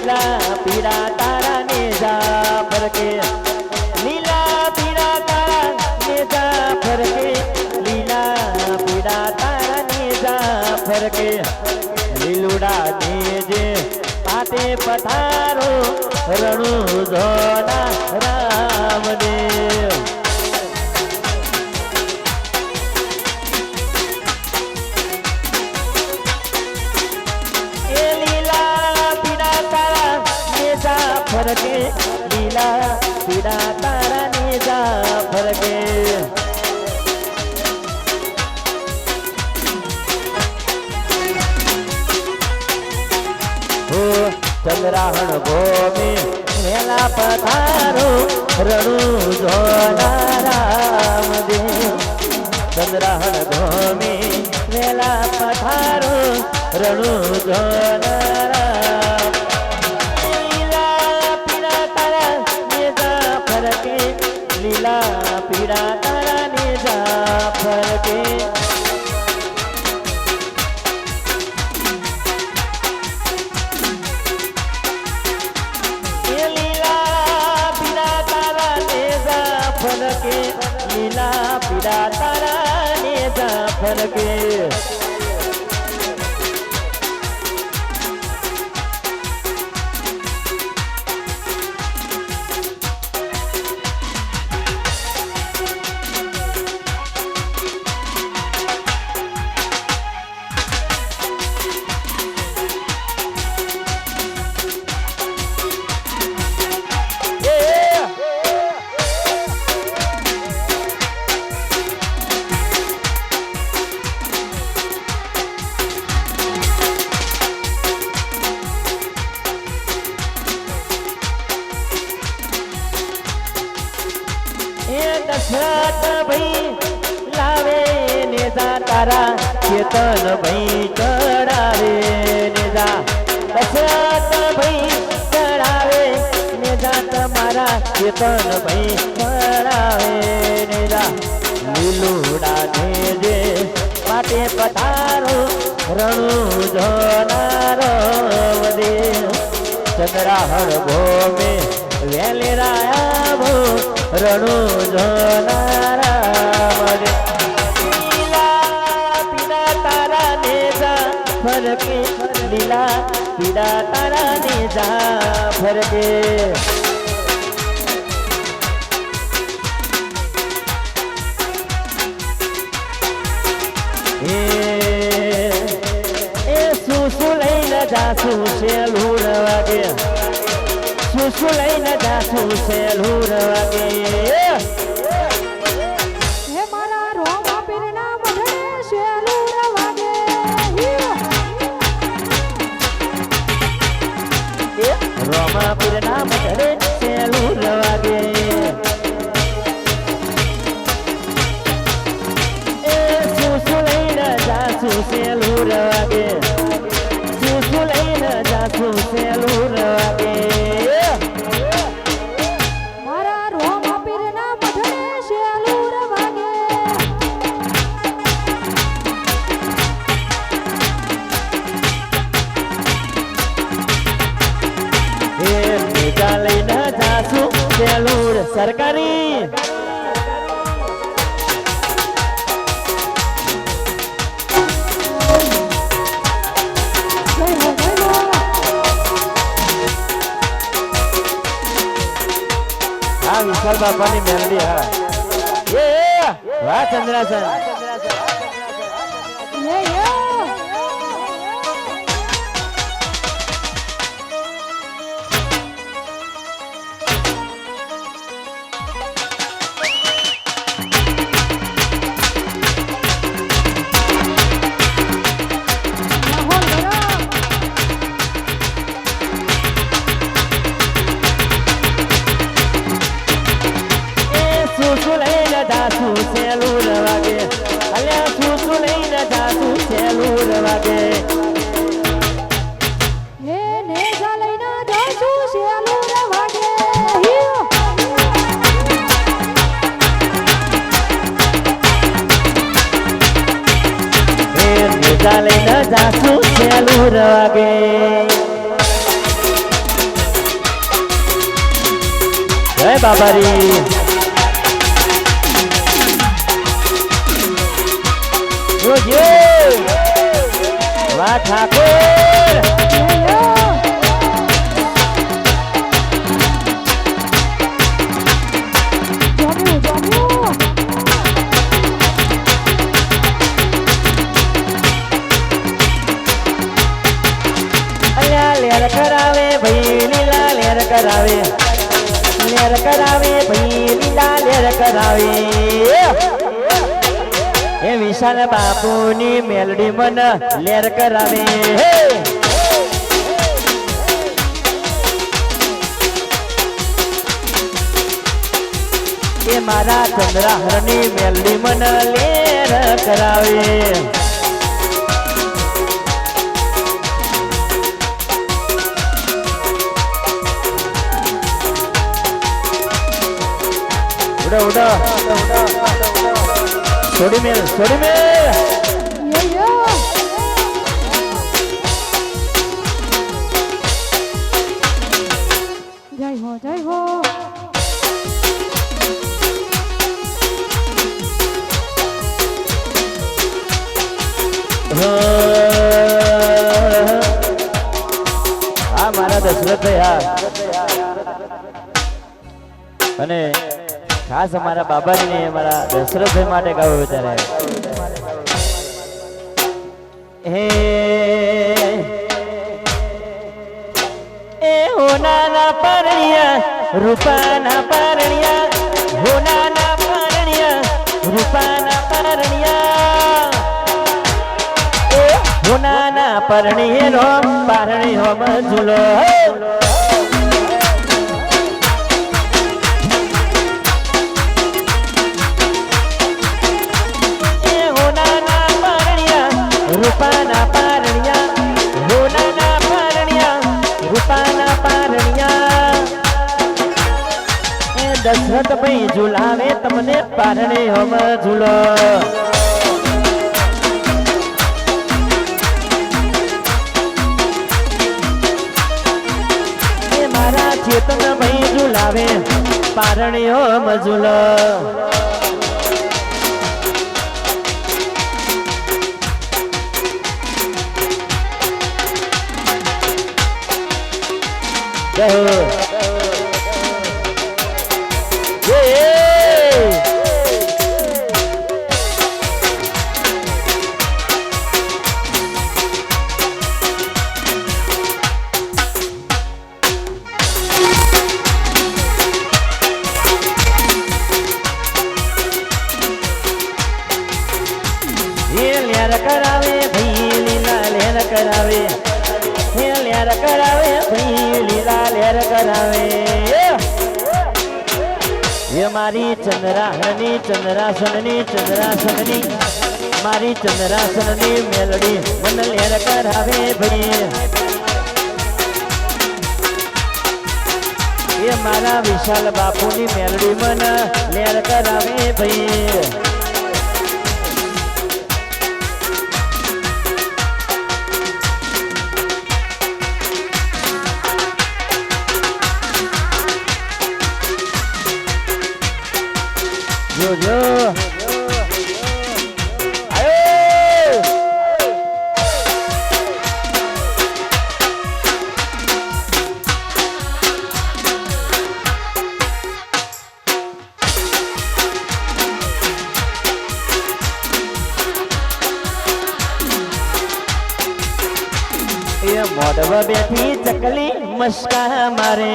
લીલા પીળા તારા નેજા ફરકે લીલા પીળા તારા નેજા ફરકે લીલા પીળા તારા નેજા ફરકે લીલુડા નેજે પાટે પથારો રણુ ધોના રામદેવ फरके लीला पीड़ा तारा नेजा फरके ओ चंद्राहण भूमि मेला पधारो रणु झोला रामदेव चंद्राहण भूमि मेला पधारो रणु झोला લીલા પીળા તારા નેજા ફરકે લીલા પીળા તારા નેજા ફરકે લીલા પીળા તારા નેજા ફરકે दशरथ भाई लावे नेजा तारा चेतन भाई चढ़ावे नेजा दशरथ भाई चढ़ावे नेजा तुम्हारा चेतन भाई चढ़ावे नेजा લીલુડા નેજે પાટે પથારો રણુ જોનારો વદે ચંદ્રાહણ ભોમે વેલે રાયા ભો रणु जोनारा मरे लीला पीड़ा तारा नेजा फरके लीला पीड़ा तारा नेजा फरके ए सुसु लઈને જાસુ શેલુર વાગે સુસુ લઈને જાસુ શેલુર વાગે હે મારા રોમા પીરના મઢે શેલુર વાગે રોમા પીરના મઢે શેલુર વાગે દ્વારકાની હા વિશાલ બાપાની મેલડી હા એ વાહ ચંદ્રાસન લઈને જાસુ સેલુર વાગે જય બાબારી જોજે વાહ ઠાકોર લેર કરાવે ભાઈ લીલા લેર કરાવે ભાઈ લીલા લેર કરાવે એ વિશાલ બાપુની મેલડી મન લેર કરાવે એ મારા ચંદ્રાહરની મેલડી મન લેર કરાવે उड़ा छोड़ी में जय हो हाँ मारा दशरथ यार अने खास हमारा बाबा जी ने हमारा दशरथ भाई माटे गावे विचारे हे ए होना ना परणिया रूपाना परणिया होना ना परणिया रूपाना परणिया ए होना ना परणिये रो पारणी हो मजुलो रूपाना पारणिया होना पारणिया रूपाना पारणिया दशरथ भाई झुलावे तमने पारणे हम झूलो मारा चेतन भाई झुलावे पारणे हम झूलो करावे भाई लीला लेर करावे लेर करावे भाई लीला लेर करावे ये मारी चंद्रासनी मारी चंद्रासनी मेलडी मन लेर करावे भाई ये मारा विशाल बापूनी मेलडी मन लेर करावे भाई જો જો આયો એ મોઢવા બેઠી ચકલી મસ્કા મારે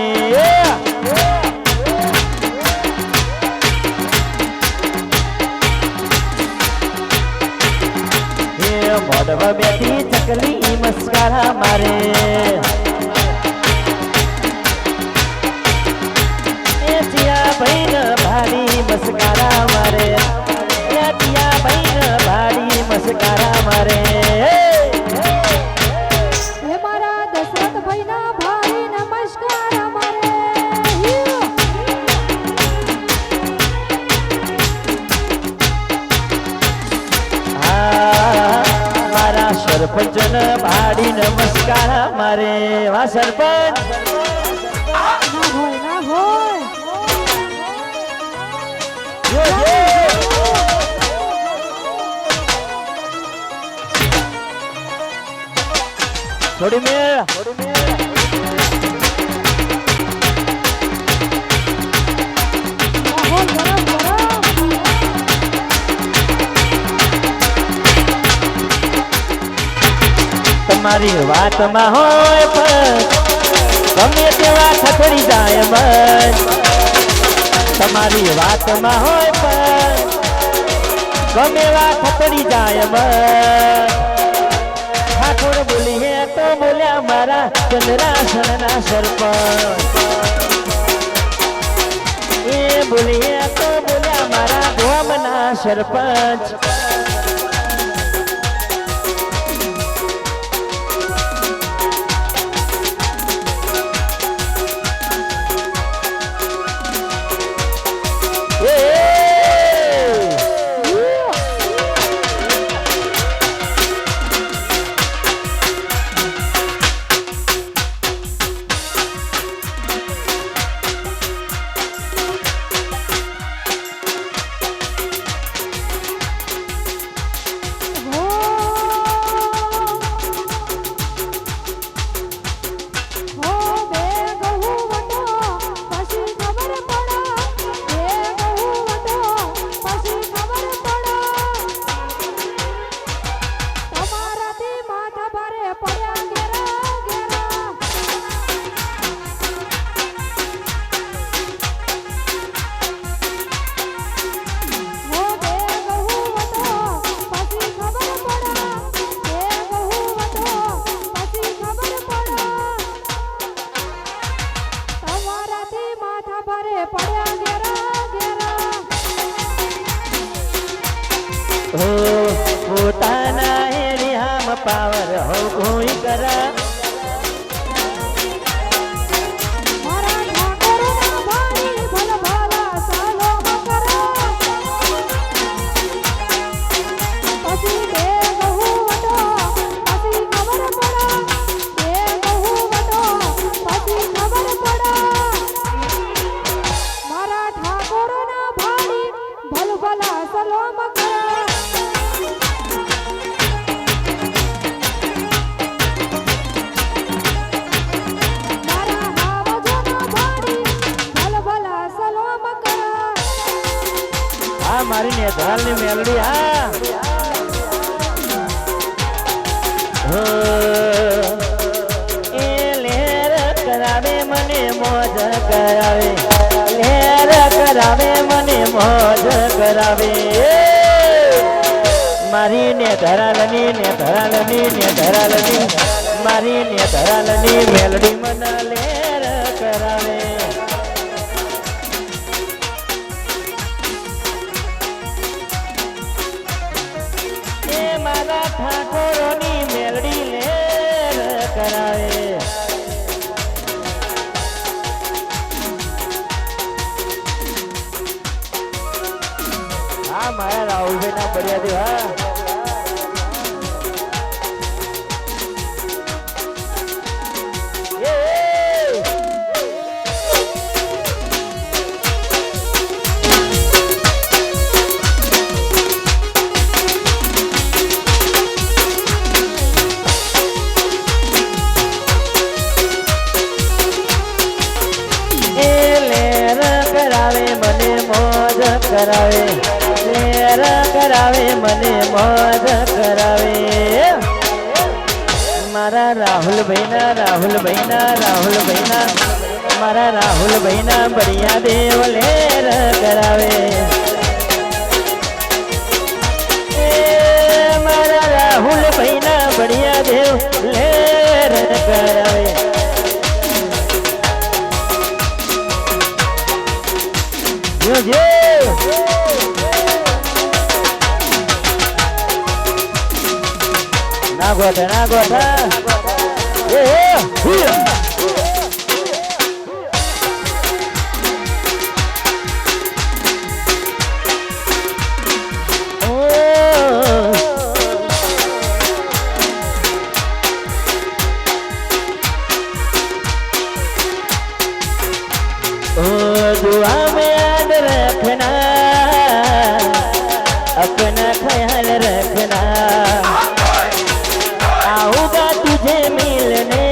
મોઢવા બેઠી ચકલી મસ્કારા મારે એ ચિયા ભાઈ ન ભાડી મસ્કારા મારે એ ચિયા ભાઈ ન ભાડી મસ્કારા મારે હે મારા દશરથ ભાઈના ભાઈ નમસ્કાર અમારે મારા સરપંચ ન ભાડી નમસ્કાર મારે વા સરપંચ ના હોય ના હોય થોડી મેળ માહોલ ગરમ ગરમ તમારી વાતમાં હોય પણ ગમે તેવા ખસડી જાય મન તમારી વાતમાં હોય પણ ગમે એવા ખસડી જાય મન ઠાકોર બોલી હે તો બોલ્યા મારા ચંદ્રાસનના સરપંચ એ બોલી હે તો બોલ્યા મારા ગામના સરપંચ પોતાના એરિયામાં પાવર હો કોઈ કરા મારા ઠાકોરના ભાઈ ભલ ભલા સાલો મકરા પછી બે બહુ વટો પછી ખબર પડા બે બહુ વટો પછી ખબર પડા મારા ઠાકોરના ભાઈ ભલ ભલા સાલો મકરા મારી નેધાલની મેલડી હા એ લેર કરાવે મને મોજ કરાવે લેર કરાવે મને મોજ કરાવે મારી નેધાલની મારી નેધાલની મેલડી મને લેર કરાવે મારા ઠાકોરોની મેલડી લેર કરાવે હા મારા રાહુલભાઈ ના પડ્યા હા કરાવે લેર કરાવે મને મોજ કરાવે મારા રાહુલભાઈ ના મારા રાહુલભાઈ ના બળિયા દેવ લેર કરાવે મારા રાહુલભાઈ ના બળિયા દેવ લેર કરાવે ના ગોઠા दुआ में याद रखना अपना ख्याल रखना आऊंगा तुझे मिलने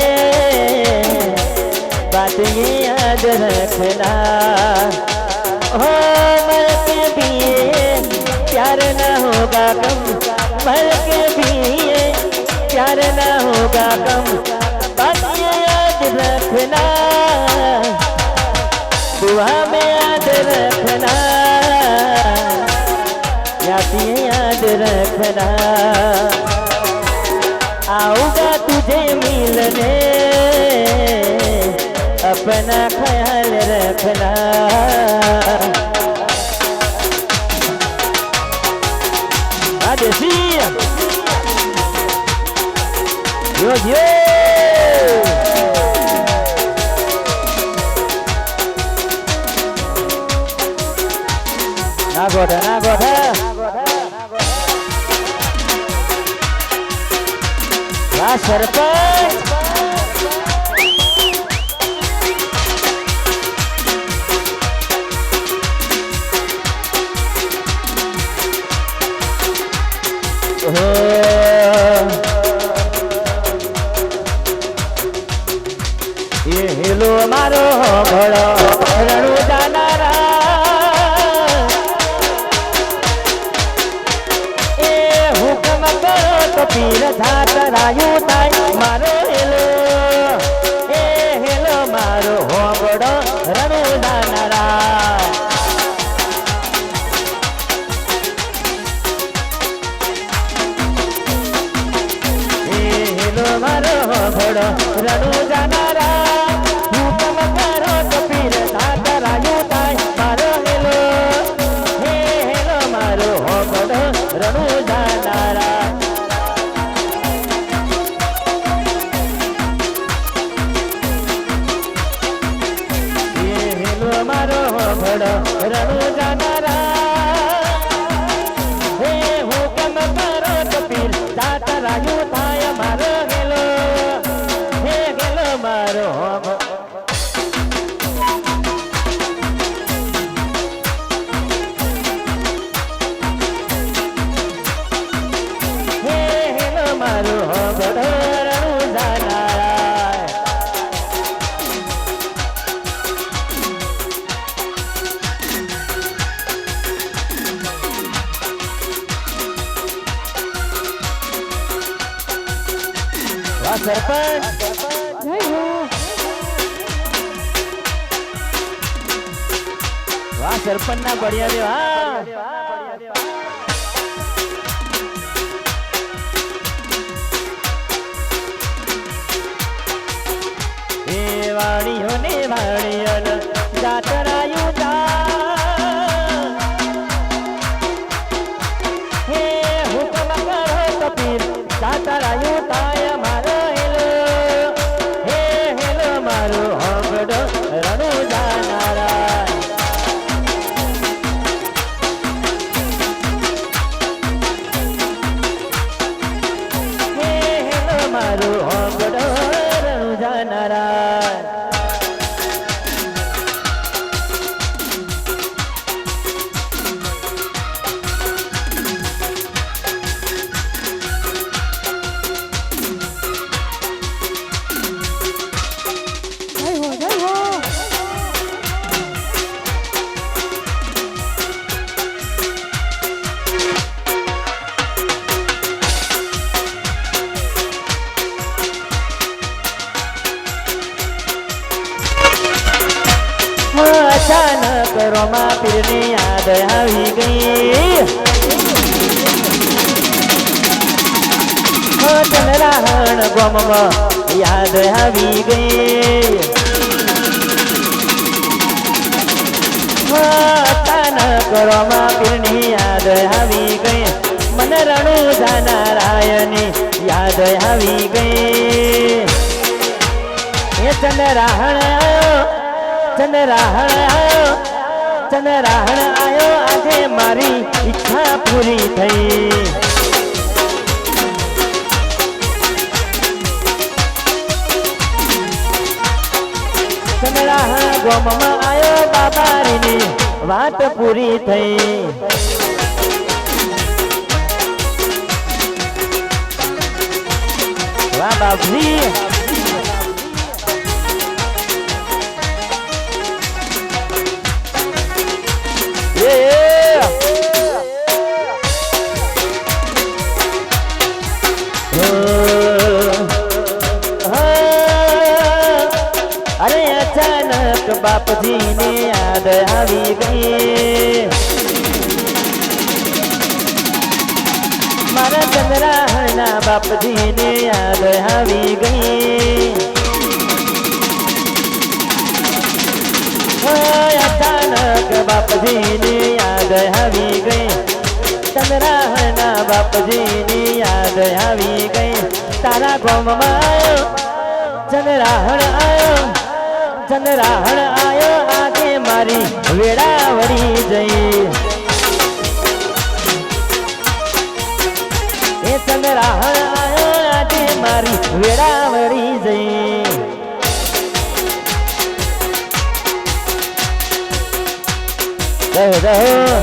बात ये याद रखना हो मर के भी प्यार न होगा कम मर के भी प्यार न होगा कम बात ये याद रखना दुआ में याद रखना याद रखना आऊंगा तुझे मिलने अपना ख्याल रखना आदेशी यो ना गोठा वाह सरपंच ये हेलो मारो घोड़ो रणु जानारा पीर धात रायु ताई मारो हेलो मारो हो बड़ो रणु दानरा हेलो मारो हो बड़ो रणु दानरा हुकम करो तो पीर धात रायु ताई मारो हेलो मारो हो बड़ो रणु दानरा मारो भड़ो रणु जानारा हे हुकम करो तो पीर दात राजू थाय मारो गेलो हे गेलो मारो हे हेलो मारो भड़ो रणु जानारा सरपंच જય હો वाह सरपंच ना बढ़िया रे वाणियों ने वाणियों जातरायु जा हे हुकम करो तो पीर जातरायु ताय मारो हेलो मारो होगड़ो रणु जानारा પીરની યાદ આવી ગઈ ચંદ્રાહણ ગોમમાં યાદ આવી ગઈ અચાનક રોમા પીરની યાદ આવી ગઈ મને રણુજા નારાયણની યાદ આવી ગઈ એ ચંદ્રાહણ આયો ચંદ્રાહણ આયો ચંદ્રાહણ આયો આજે મારી ઈચ્છા પૂરી થઈ ચંદ્રાહણ ગોમમાં આયો બાબારીની વાત પૂરી થઈ વાહ બાપજી અરે અચાનક બાપજી ને યાદ આવી ગઈ મારા ચંદ્રાહણના બાપજી ને યાદ આવી ગઈ અચાનક બાપજી ને યાદ આવી ગઈ ચંદ્રાહણના બાપજી ને યાદ આવી ગઈ તારા ગોમમાં આયો ચંદ્રાહણ આયો ચંદ્રાહણ આયો આજે મારી વેળા વળી જઈ એ ચંદ્રાહણ આયો આજે મારી વેળા વળી જઈ રહો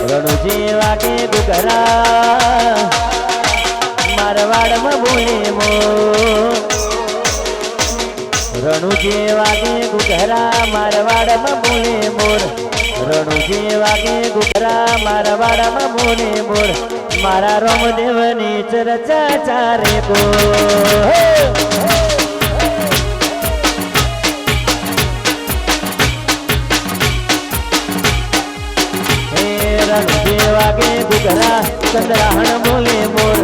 રણુજી વાગે ગુગરા મારવાડમાં બોલે મો રણુજી વાગે ગુગરા મારવાડમાં બોલે મોર રણુજી વાગે ગુગરા મારવાડમાં બોલે મોર મારા રોમદેવની ચર્ચા ચારે કો રણુજી વાગે ગુગરા ચંદ્રાહણ બોલે મોર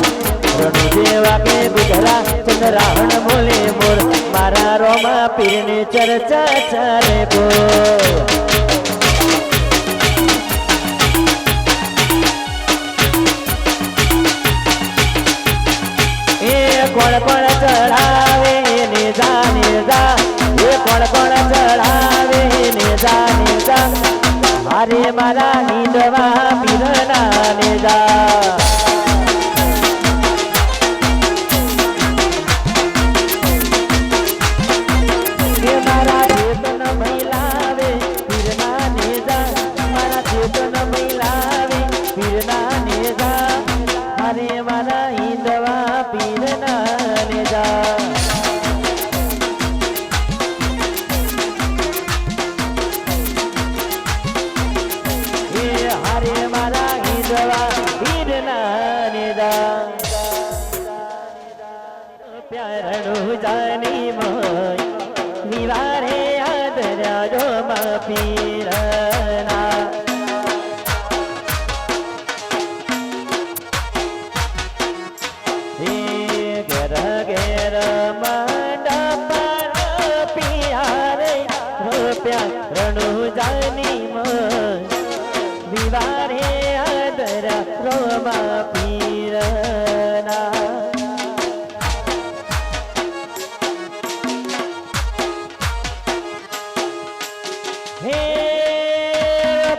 રણુજી વાગે ગુગરા ચંદ્રાહણ બોલે મોર મારા રોમા પીરની ચર્ચા ચાલે ગો એ કોણ કોણ ચડાવે ને જાને જા એ કોણ કોણ ચડાવે ને જાને જા મારે મારા હિંદવા પીરના ને જા મારા ચેતન મહિલાવે પીરના ને જા મારા ચેતન મહિલાવે પીરના ને જા મારે મારા હિંદવા પીરના ને જા પ્યારણું જાની મોય નિવારે આદર્યા જો પીરના ઘેર ઘેર મંડપ પિયારે પ્યારણું જાની મોય નિવારે આદર્યા રોમા પીરના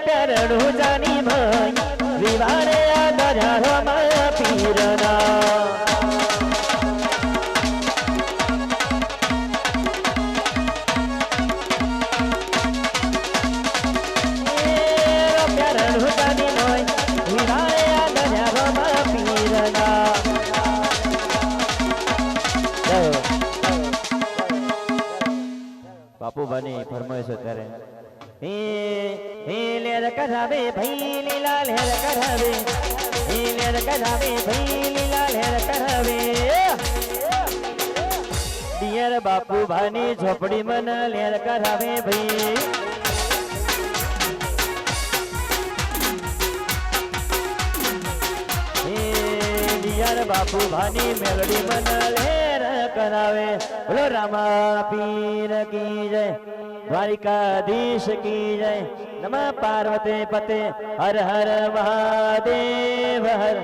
પ્યારણું જાની મોય વિવારે આદર્યા રોમા પીરના છે ત્યારે હે લેર કરાવે ભાઈ લીલા લેર કરાવે હે લેર કરાવે ભાઈ લીલા લેર કરાવે ડિયર બાપુ ભાની ઝોપડી મન લેર કરાવે ભાઈ યાર બાપુ ભાની મેલડી મન લેર કરાવે બોલો રામા પીર કી જય દ્વારિકાધીશ કી જય નમઃ પાર્વતી પતે હર હર મહાદેવ હર